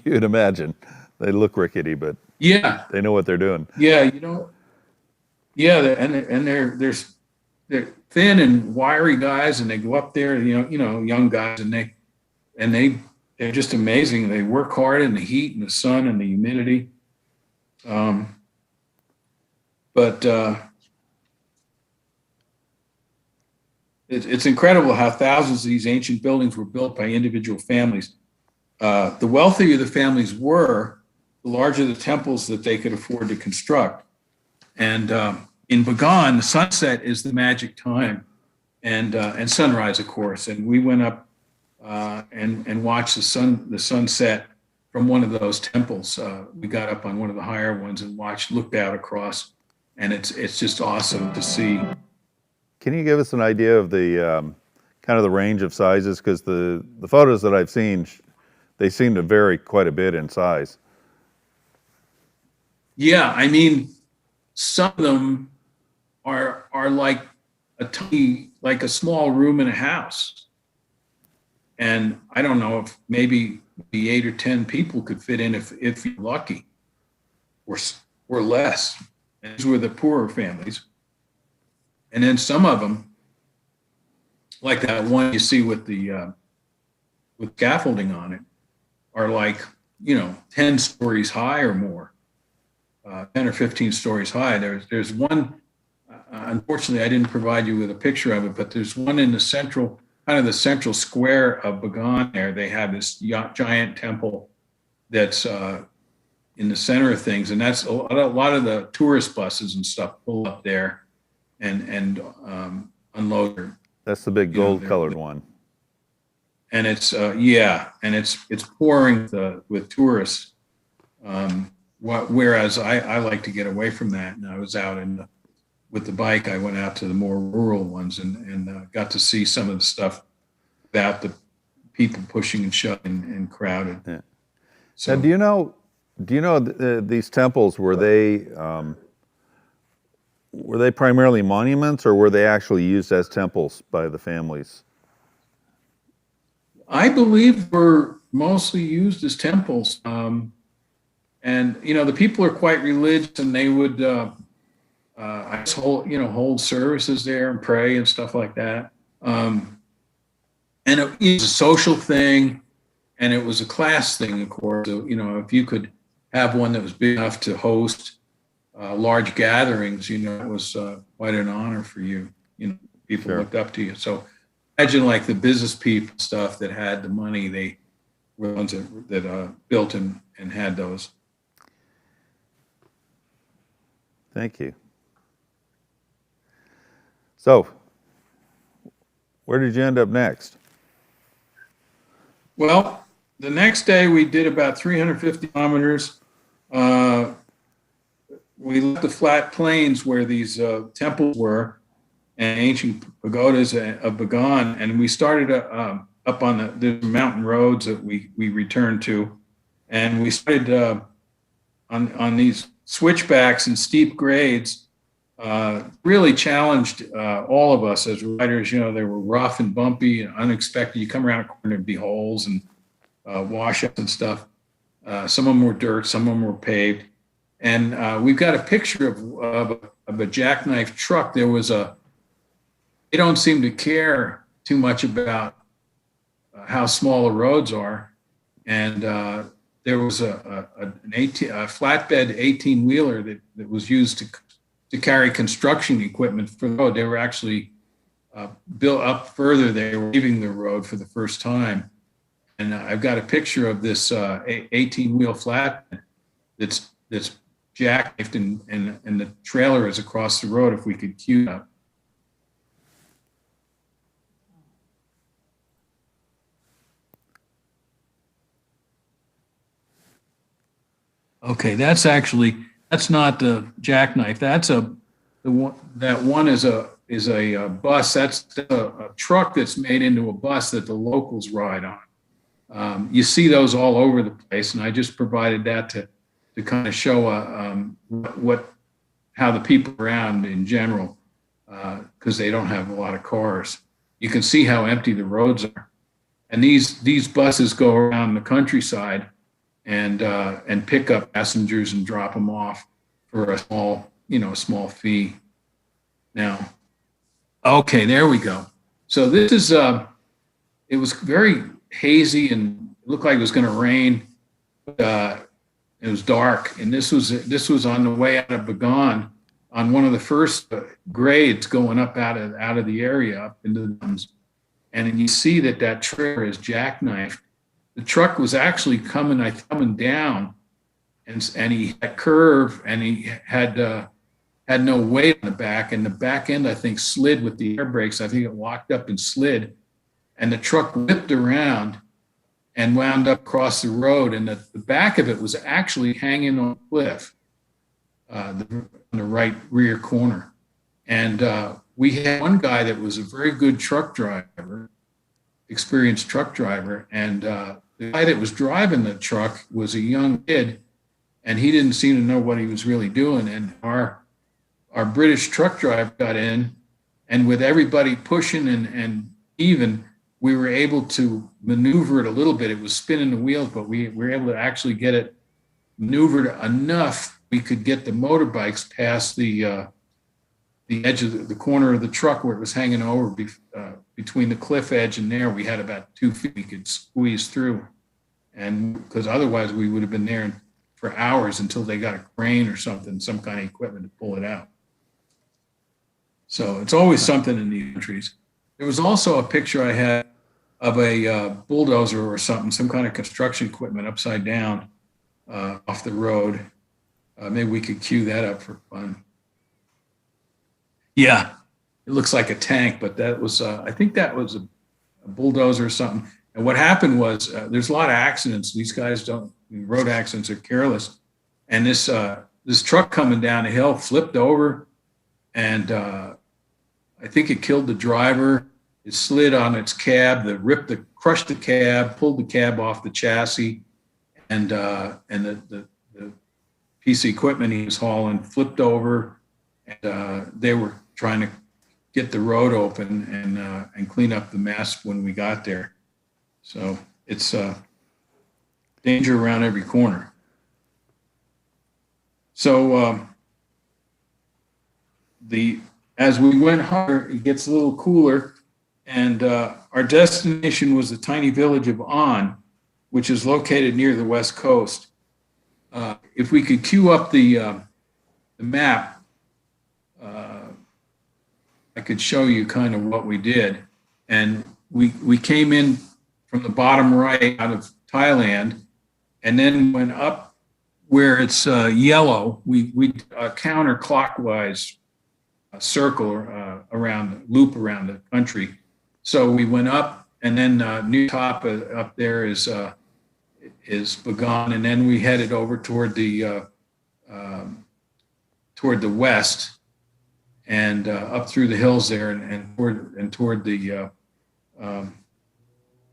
you'd imagine. They look rickety, but yeah, they know what they're doing. Yeah, and they're thin and wiry guys, and they go up there, young guys, and they're just amazing. They work hard in the heat and the sun and the humidity. It's incredible how thousands of these ancient buildings were built by individual families. The wealthier the families were, the larger the temples that they could afford to construct. And in Bagan, the sunset is the magic time, and sunrise, of course. And we went up and watched the sunset from one of those temples. We got up on one of the higher ones and looked out across, and it's just awesome to see. Can you give us an idea of the kind of the range of sizes? Because the photos that I've seen, they seem to vary quite a bit in size. Yeah, I mean, some of them are like like a small room in a house. And I don't know if maybe 8 or 10 people could fit in if you're lucky, or less. And these were the poorer families. And then some of them, like that one you see with with scaffolding on it, are like 10 stories high or more, 10 or 15 stories high. There's one. Unfortunately, I didn't provide you with a picture of it, but there's one in the central square of Bagan. There, they have this giant temple that's in the center of things, and that's a lot of the tourist buses and stuff pull up there and unload. That's the big gold-colored one. And it's it's pouring with tourists. Whereas I like to get away from that, and I was out with the bike. I went out to the more rural ones and got to see some of the stuff without the people pushing and shoving and crowded. Yeah. So, now, do you know these temples, were they primarily monuments, or were they actually used as temples by the families? I believe were mostly used as temples. And And the people are quite religious, and they would I guess hold services there and pray and stuff like that. And it was a social thing, and it was a class thing, of course. So, if you could have one that was big enough to host large gatherings, it was quite an honor for you. People Sure. looked up to you. So imagine like the business people stuff that had the money, they were the ones that built and had those. Thank you. So, where did you end up next? Well, the next day we did about 350 kilometers. We left the flat plains where these temples were and ancient pagodas of Bagan, and we started up on the mountain roads that we returned to, and we started on these switchbacks and steep grades. Really challenged all of us as riders. They were rough and bumpy and unexpected. You come around a corner, there'd be holes and washouts and stuff. Some of them were dirt, some of them were paved. And we've got a picture of a jackknife truck. They don't seem to care too much about how small the roads are. And there was a flatbed 18-wheeler that was used to carry construction equipment for the road. They were actually built up further. They were leaving the road for the first time. And I've got a picture of this 18-wheel flatbed that's jackknifed, and the trailer is across the road. If we could cue it up. Okay, that's not the jackknife. That one is a bus. That's a truck that's made into a bus that the locals ride on. You see those all over the place, and I just provided that to kind of show how the people around in general, because they don't have a lot of cars. You can see how empty the roads are, and these buses go around the countryside and pick up passengers and drop them off for a small fee. Now, okay, there we go. So this is it was very hazy and it looked like it was going to rain. It was dark, and this was on the way out of Bagan, on one of the first grades going up out of the area up into the mountains. And then you see that trailer is jackknifed. The truck was actually coming down, and he had curve, and he had no weight on the back, and the back end I think slid with the air brakes. I think it locked up and slid, and the truck whipped around and wound up across the road, and the back of it was actually hanging on a cliff on the right rear corner. And we had one guy that was a very good truck driver, experienced truck driver, and the guy that was driving the truck was a young kid, and he didn't seem to know what he was really doing. And our British truck driver got in, and with everybody pushing and even, we were able to maneuver it a little bit. It was spinning the wheels, but we were able to actually get it maneuvered enough we could get the motorbikes past the edge of the corner of the truck where it was hanging over between the cliff edge and there. We had about 2 feet we could squeeze through, and because otherwise we would have been there for hours until they got a crane or something, some kind of equipment to pull it out. So it's always something in these countries. There was also a picture I had of a bulldozer or something, some kind of construction equipment upside down off the road. Maybe we could cue that up for fun. Yeah, it looks like a tank, but that was, I think that was a bulldozer or something. And what happened was there's a lot of accidents. These guys road accidents are careless. And this truck coming down the hill flipped over, and I think it killed the driver. It slid on its cab, crushed the cab, pulled the cab off the chassis, and the piece of equipment he was hauling flipped over, and they were trying to get the road open and clean up the mess when we got there. So it's danger around every corner. So as we went higher, it gets a little cooler, and our destination was the tiny village of On, which is located near the west coast. If we could cue up the map, I could show you kind of what we did. And we came in from the bottom right out of Thailand, and then went up where it's yellow. We counterclockwise circle loop around the country. So we went up, and then New Top up there is Bagan, and then we headed over toward the west, and up through the hills there, and toward the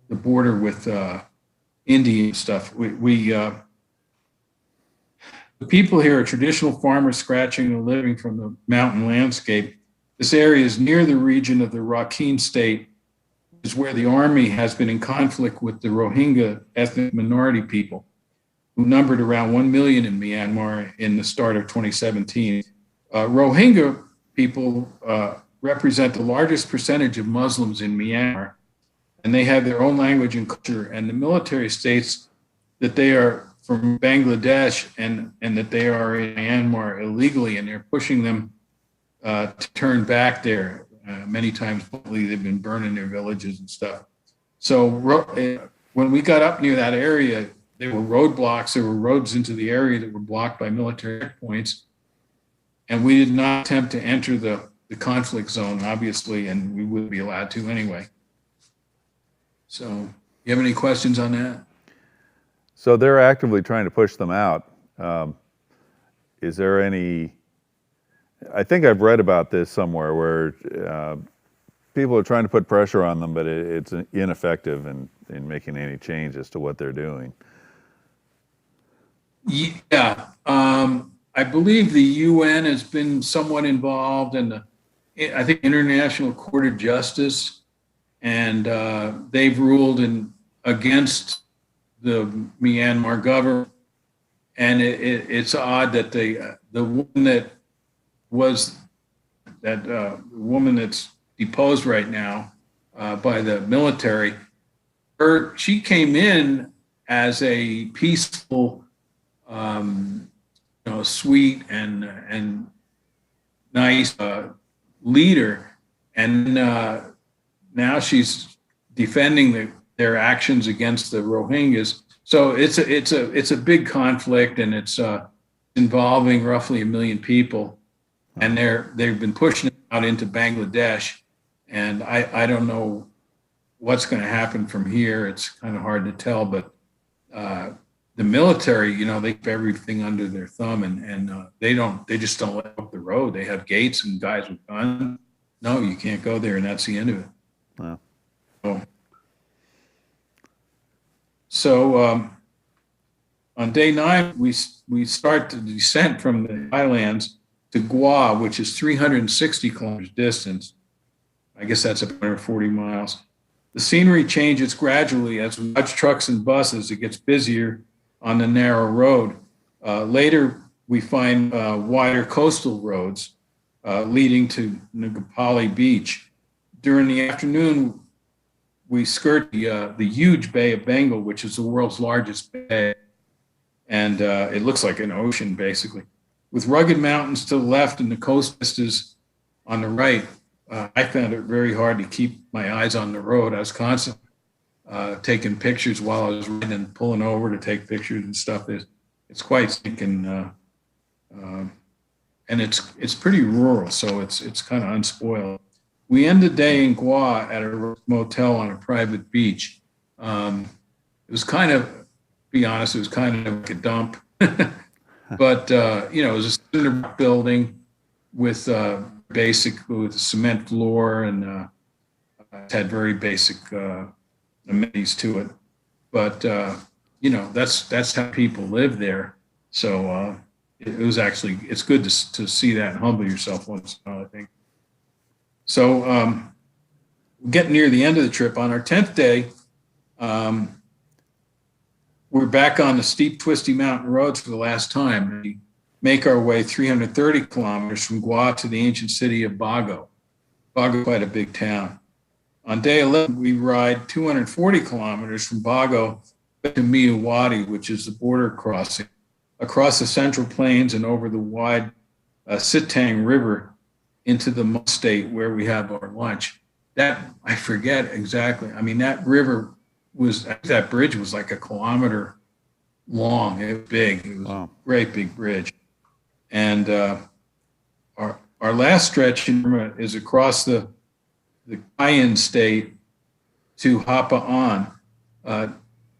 border with Indian stuff. The people here are traditional farmers scratching a living from the mountain landscape. This area is near the region of the Rakhine state, which is where the army has been in conflict with the Rohingya ethnic minority people, who numbered around 1 million in Myanmar in the start of 2017. Rohingya people represent the largest percentage of Muslims in Myanmar, and they have their own language and culture. And the military states that they are from Bangladesh and that they are in Myanmar illegally, and they're pushing them to turn back there. Many times, they've been burning their villages and stuff. So when we got up near that area, there were roadblocks. There were roads into the area that were blocked by military checkpoints. And we did not attempt to enter the conflict zone, obviously, and we wouldn't be allowed to anyway. So, you have any questions on that? So they're actively trying to push them out. Is there any, I think I've read about this somewhere where people are trying to put pressure on them, but it's ineffective in making any changes to what they're doing. Yeah. I believe the UN has been somewhat involved in I think International Court of Justice, and they've ruled against the Myanmar government. And it's odd that the woman that's deposed right now by the military, she came in as a peaceful, sweet and nice leader, and now she's defending their actions against the Rohingyas. So it's a big conflict, and it's involving roughly 1 million people, and they've been pushing it out into Bangladesh, and I don't know what's going to happen from here. It's kind of hard to tell, but the military, they keep everything under their thumb, and they just don't let up the road. They have gates and guys with guns. No, you can't go there, and that's the end of it. Wow. So on day 9, we start the descent from the highlands to Gua, which is 360 kilometers distance. I guess that's about 40 miles. The scenery changes gradually as we watch trucks and buses. It gets busier on the narrow road. Later, we find wider coastal roads leading to Nagapali Beach. During the afternoon, we skirt the huge Bay of Bengal, which is the world's largest bay. And it looks like an ocean, basically. With rugged mountains to the left and the coast vistas on the right, I found it very hard to keep my eyes on the road. I was constantly taking pictures while I was riding and pulling over to take pictures and stuff. It's quite stinking, and it's pretty rural, so it's kind of unspoiled. We end the day in Gua at a motel on a private beach. It was kind of, to be honest, it was kind of like a dump, but it was a cinder block building with a cement floor, and it had very basic amenities to it. But that's how people live there. So it was actually, it's good to see that and humble yourself once in a while, I think. So getting near the end of the trip, on our 10th day, we're back on the steep, twisty mountain roads for the last time. make our way 330 kilometers from Gua to the ancient city of Bago. Bago is quite a big town. On day 11, we ride 240 kilometers from Bago to Miyawadi, which is the border crossing, across the Central Plains and over the wide Sitang River into the Mon State where we have our lunch. That, I forget exactly. I mean, that river that bridge was like a kilometer long. It was big. It was a great big bridge. And our last stretch in Burma is across the Cayenne State to Hapa On.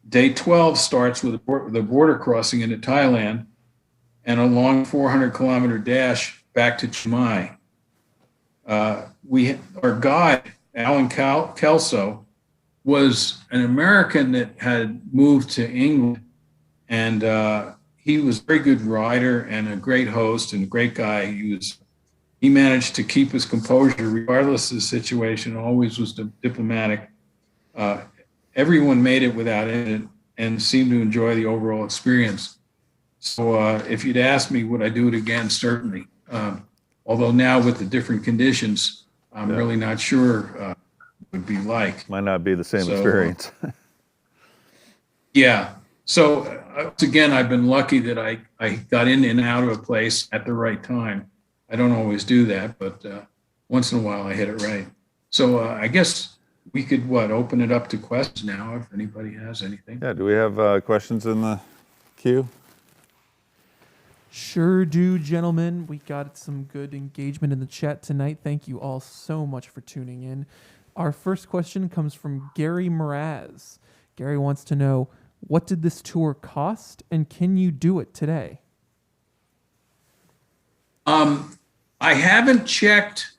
Day 12 starts with the border crossing into Thailand and a long 400-kilometer dash back to Chiang Mai. Our guide, Alan Kelso, was an American that had moved to England, and he was a very good rider and a great host and a great guy. He managed to keep his composure regardless of the situation, always was diplomatic. Everyone made it without it and seemed to enjoy the overall experience. So if you'd asked me, would I do it again? Certainly. Although now with the different conditions, I'm really not sure what it would be like. Might not be the same experience. Yeah. So again, I've been lucky that I got in and out of a place at the right time. I don't always do that, but once in a while I hit it right. So I guess we could, open it up to questions now if anybody has anything. Yeah, do we have questions in the queue? Sure do, gentlemen. We got some good engagement in the chat tonight. Thank you all so much for tuning in. Our first question comes from Gary Mraz. Gary wants to know, what did this tour cost, and can you do it today? I haven't checked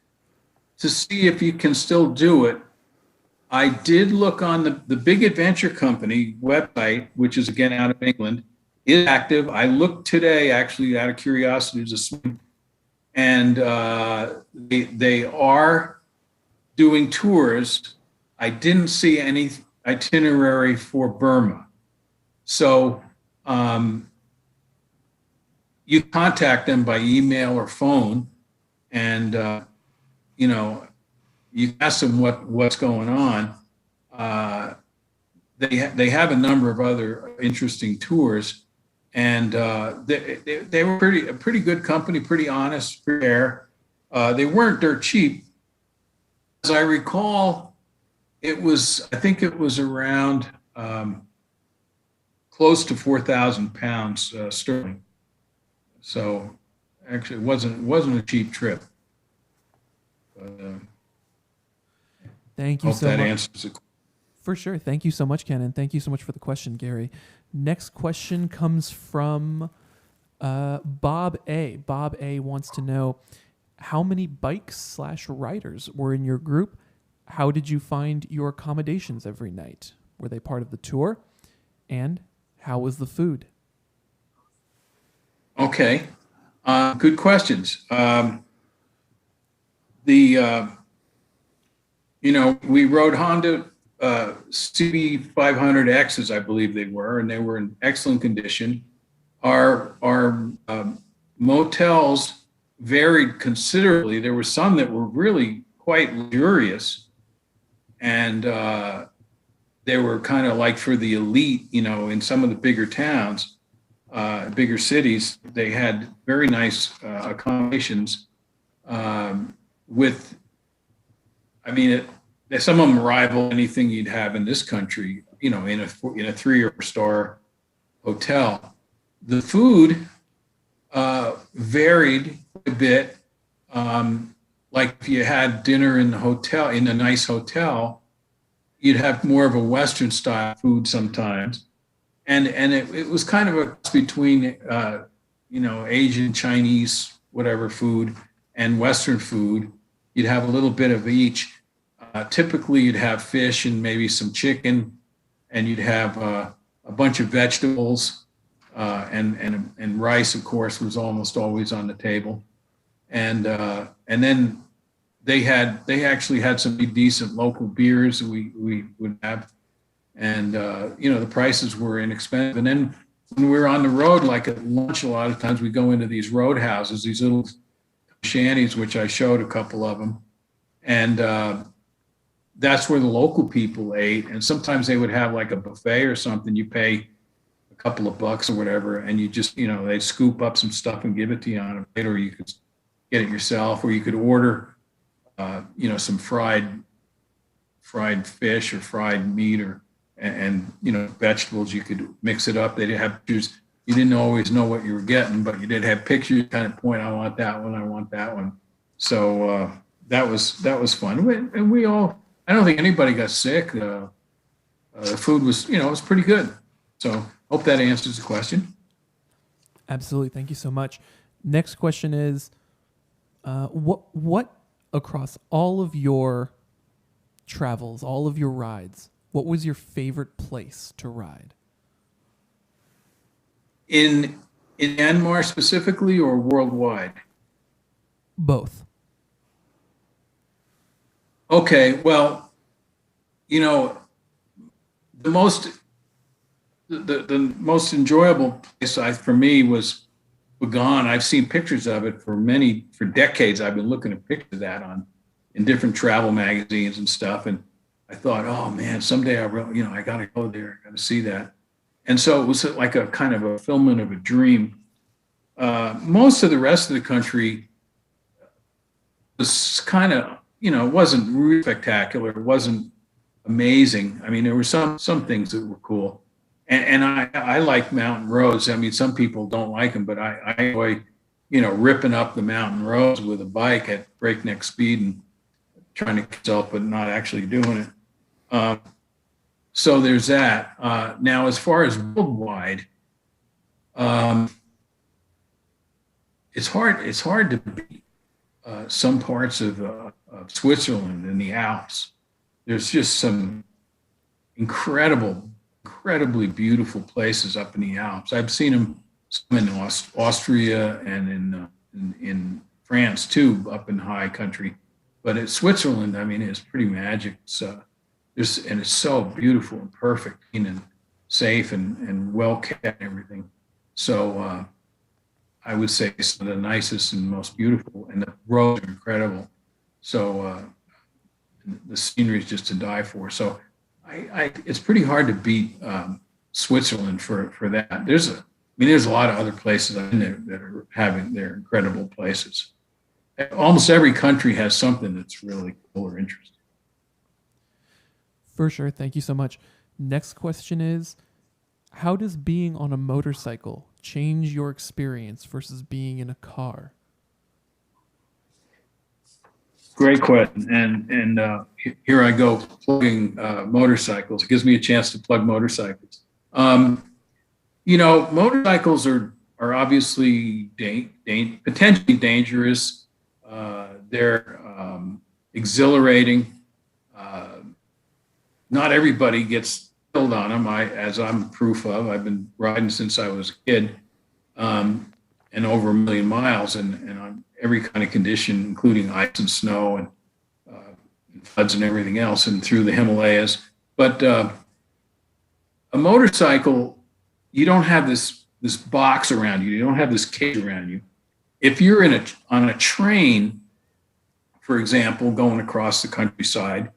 to see if you can still do it. I did look on the Big Adventure Company website, which is again out of England, is active. I looked today, actually, out of curiosity, and they are doing tours. I didn't see any itinerary for Burma. So you contact them by email or phone, and you ask them what's going on. They have a number of other interesting tours, and they were a pretty good company, pretty honest, fair. They weren't dirt cheap. As I recall, I think it was around close to 4,000 pounds sterling. So actually, it wasn't a cheap trip. But, thank you so much. Hope that answers it. For sure. Thank you so much, Ken, and thank you so much for the question, Gary. Next question comes from Bob A. Bob A. wants to know, how many bikes/riders were in your group? How did you find your accommodations every night? Were they part of the tour? And how was the food? Okay. Good questions. We rode Honda CB500Xs, I believe they were, and they were in excellent condition. Our motels varied considerably. There were some that were really quite luxurious, and they were kind of like for the elite, in some of the bigger towns, bigger cities. They had very nice accommodations some of them rival anything you'd have in this country, in a 3-star hotel. The food varied a bit. Like if you had dinner in a nice hotel, you'd have more of a Western style food sometimes. And it was kind of a cross between, Asian, Chinese, whatever food and Western food. You'd have a little bit of each. Typically, you'd have fish and maybe some chicken, and you'd have a bunch of vegetables, and rice, of course, was almost always on the table. And then they actually had some decent local beers that we would have, and the prices were inexpensive. And then when we're on the road, like at lunch, a lot of times we go into these road houses, these little shanties, which I showed a couple of them. And that's where the local people ate. And sometimes they would have like a buffet or something. You pay a couple of bucks or whatever, and you just, they'd scoop up some stuff and give it to you on a plate, or you could get it yourself, or you could order, some fried fish or fried meat, or and vegetables. You could mix it up. They didn't have pictures. You didn't always know what you were getting, but you did have pictures, kind of point, I want that one, I want that one. So that was fun. And we all, I don't think anybody got sick. The food was, was pretty good. So hope that answers the question. Absolutely. Thank you so much. Next question is, what across all of your travels, all of your rides, what was your favorite place to ride? In Myanmar specifically, or worldwide? Both. Okay, well, the most enjoyable place for me was Bagan. I've seen pictures of it for decades. I've been looking at pictures of that in different travel magazines and stuff. And I thought, oh man, someday I got to go there. I got to see that. And so it was like a kind of a fulfillment of a dream. Most of the rest of the country was kind of, it wasn't really spectacular. It wasn't amazing. I mean, there were some things that were cool. And I like mountain roads. I mean, some people don't like them, but I enjoy, ripping up the mountain roads with a bike at breakneck speed and trying to catch up, but not actually doing it. So there's that. Now, as far as worldwide, it's hard to beat some parts of Switzerland and the Alps. There's just some incredibly beautiful places up in the Alps. I've seen them some in Austria and in France too, up in high country. But in Switzerland, I mean, it's pretty magic. And it's so beautiful and perfect and safe and well kept and everything. So I would say it's the nicest and most beautiful, and the roads are incredible. So the scenery is just to die for. So it's pretty hard to beat Switzerland for that. There's a lot of other places in there that are having their incredible places. Almost every country has something that's really cool or interesting. For sure. Thank you so much. Next question is, how does being on a motorcycle change your experience versus being in a car? Great question. And here I go plugging motorcycles. It gives me a chance to plug motorcycles. Motorcycles are obviously potentially dangerous. They're exhilarating. Not everybody gets killed on them, as I'm proof of. I've been riding since I was a kid, and over 1 million miles, and on every kind of condition, including ice and snow and floods and everything else, and through the Himalayas. But a motorcycle, you don't have this box around you. You don't have this cage around you. If you're on a train, for example, going across the countryside,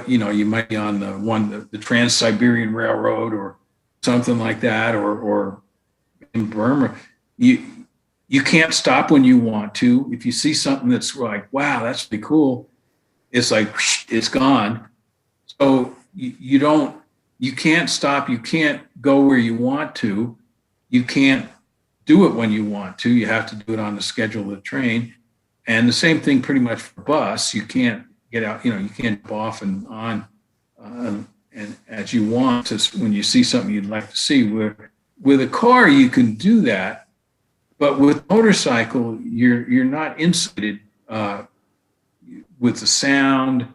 you might be on the Trans-Siberian Railroad or something like that, or in Burma, you can't stop when you want to. If you see something that's like, wow, that's really cool, it's like, it's gone. So you can't stop. You can't go where you want to. You can't do it when you want to. You have to do it on the schedule of the train. And the same thing pretty much for bus. You can't get out, you can't go off and on and as you want to when you see something you'd like to see. With a car, you can do that, but with motorcycle, you're not insulated with the sound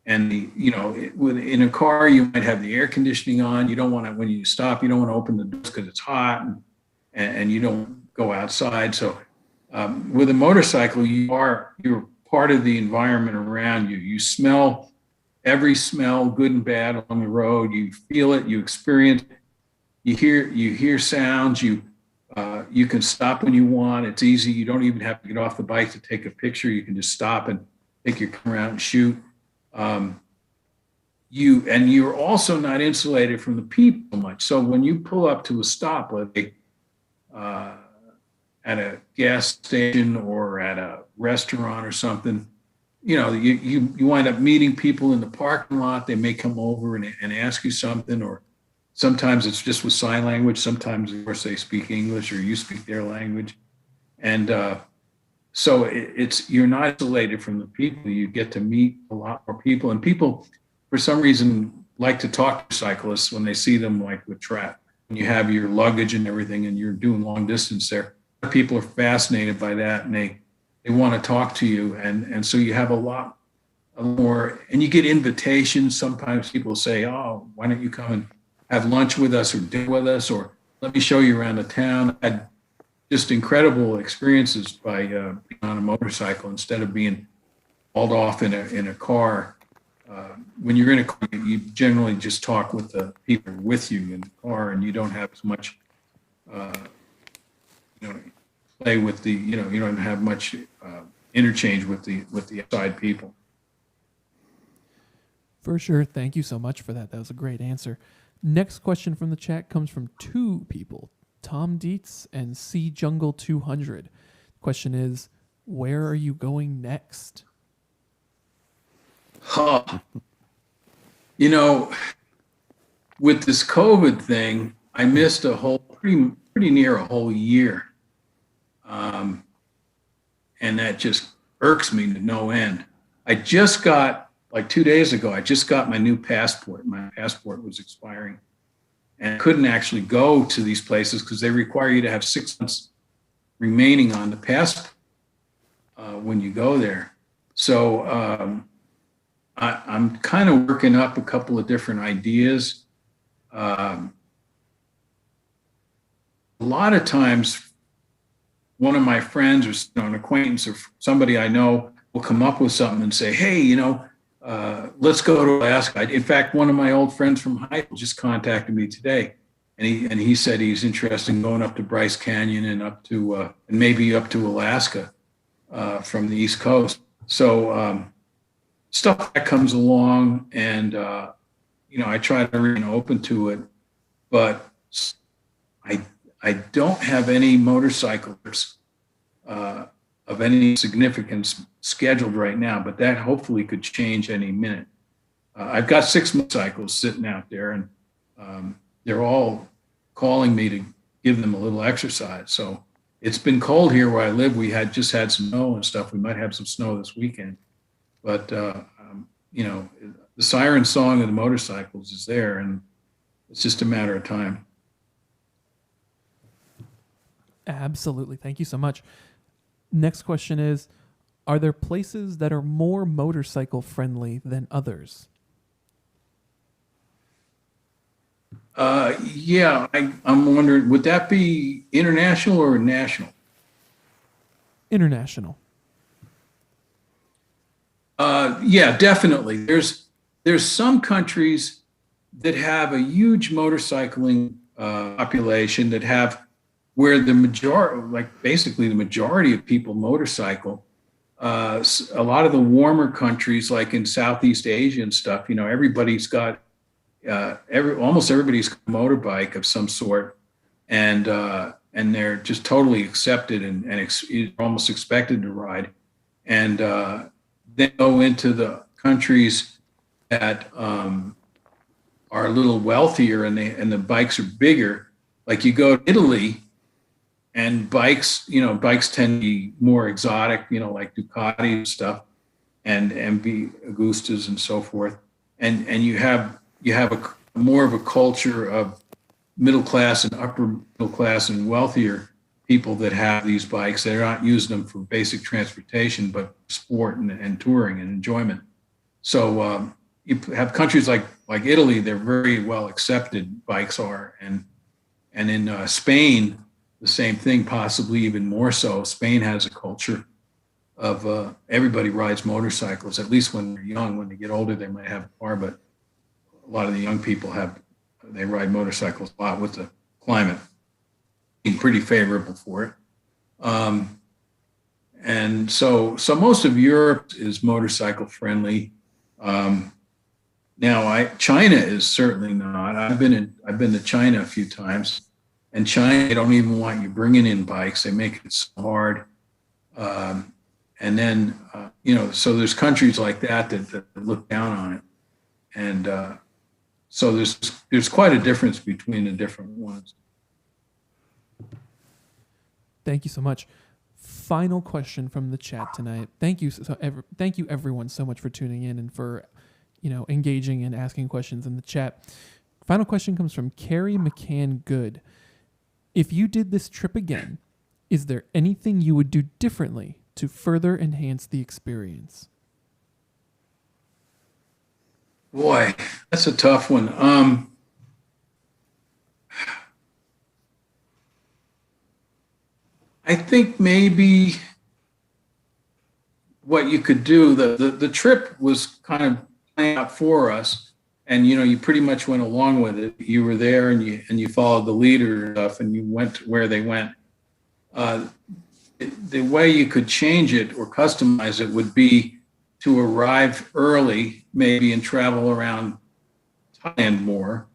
and in a car, you might have the air conditioning on. You don't want to, when you stop, you don't want to open the doors because it's hot and you don't go outside. So with a motorcycle, you're part of the environment around you. You smell every smell, good and bad, along the road. You feel it, you experience it. you hear sounds. You can stop when you want. It's easy. You don't even have to get off the bike to take a picture. You can just stop and take your camera out and shoot. You're also not insulated from the people much. So when you pull up to a stop, like at a gas station or at a restaurant or something, you wind up meeting people in the parking lot. They may come over and ask you something, or sometimes it's just with sign language. Sometimes, of course, they speak English or you speak their language. And so you're not isolated from the people. You get to meet a lot more people. And people, for some reason, like to talk to cyclists when they see them, like with trap. When you have your luggage and everything and you're doing long distance there, people are fascinated by that, and they want to talk to you. And so you have a lot more, and you get invitations. Sometimes people say, oh, why don't you come and have lunch with us or dinner with us, or let me show you around the town. I had just incredible experiences by being on a motorcycle instead of being hauled off in a car. When you're in a car, you generally just talk with the people with you in the car, and you don't have as much, play with the, you don't have much interchange with the outside people. For sure. Thank you so much for that. That was a great answer. Next question from the chat comes from two people, Tom Dietz and C Jungle 200. Question is, where are you going next? Huh. With this COVID thing, I missed a whole pretty near a whole year. And that just irks me to no end. I just got, like 2 days ago, I just got my new passport. My passport was expiring, and I couldn't actually go to these places because they require you to have 6 months remaining on the passport when you go there. So I'm kind of working up a couple of different ideas. A lot of times, one of my friends or an acquaintance or somebody I know will come up with something and say, hey, let's go to Alaska. In fact, one of my old friends from high school just contacted me today, and he said he's interested in going up to Bryce Canyon and up to and maybe up to Alaska from the East Coast. So stuff that comes along, and I try to remain open to it, but I don't have any motorcycles of any significance scheduled right now, but that hopefully could change any minute. I've got 6 motorcycles sitting out there, and they're all calling me to give them a little exercise. So it's been cold here where I live. We just had snow and stuff. We might have some snow this weekend, but the siren song of the motorcycles is there, and it's just a matter of time. Absolutely. Thank you so much. Next question is, are there places that are more motorcycle friendly than others? Yeah, I'm wondering, would that be international or national? International. Yeah, definitely. There's some countries that have a huge motorcycling population that have where the majority of people motorcycle. A lot of the warmer countries, like in Southeast Asia and stuff, everybody's got almost everybody's got a motorbike of some sort, and they're just totally accepted and almost expected to ride. And then go into the countries that are a little wealthier and the bikes are bigger. Like you go to Italy, and bikes tend to be more exotic, like Ducati and stuff, and MV Agustas and so forth. And you have more of a culture of middle class and upper middle class and wealthier people that have these bikes. They're not using them for basic transportation, but sport and touring and enjoyment. So you have countries like Italy, they're very well accepted, bikes are. And in Spain, the same thing, possibly even more so. Spain has a culture of everybody rides motorcycles, at least when they're young. When they get older, they might have a car, but a lot of the young people they ride motorcycles a lot with climate being pretty favorable for it. And so most of Europe is motorcycle friendly. Now, China is certainly not. I've been to China a few times, and China, they don't even want you bringing in bikes. They make it so hard. And then, so there's countries like that look down on it. And so there's quite a difference between the different ones. Thank you so much. Final question from the chat tonight. Thank you, thank you everyone so much for tuning in and for engaging and asking questions in the chat. Final question comes from Carrie McCann Good. If you did this trip again, is there anything you would do differently to further enhance the experience? Boy, that's a tough one. I think maybe what you could do, the trip was kind of planned out for us, and you pretty much went along with it. You were there and you followed the leader and stuff, and you went where they went. The way you could change it or customize it would be to arrive early, maybe, and travel around Thailand more,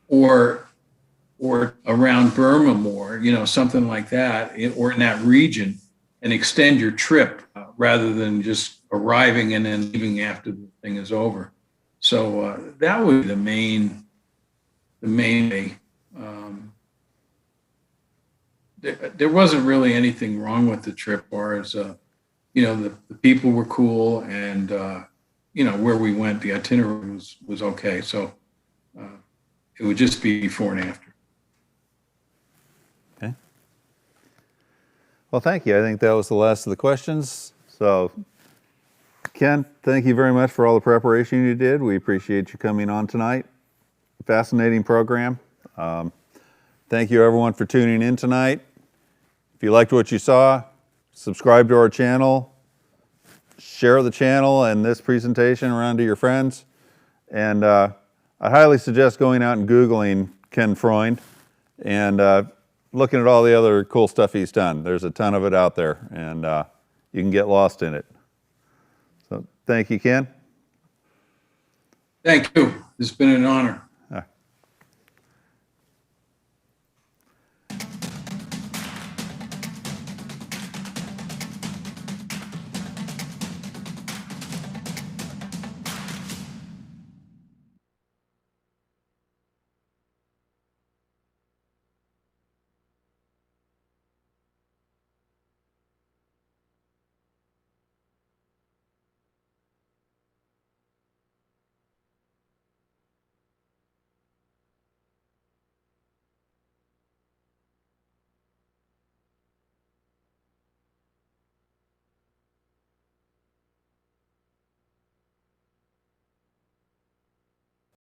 or around Burma more, something like that, or in that region, and extend your trip rather than just arriving and then leaving after the thing is over. So that would be the main way. There wasn't really anything wrong with the trip, or as the people were cool, and where we went, the itinerary was okay. So it would just be before and after. Okay. Well, thank you. I think that was the last of the questions. So, Ken, thank you very much for all the preparation you did. We appreciate you coming on tonight. Fascinating program. Thank you, everyone, for tuning in tonight. If you liked what you saw, subscribe to our channel, share the channel and this presentation around to your friends. And I highly suggest going out and Googling Ken Freund and looking at all the other cool stuff he's done. There's a ton of it out there, and you can get lost in it. So thank you, Ken. Thank you. It's been an honor.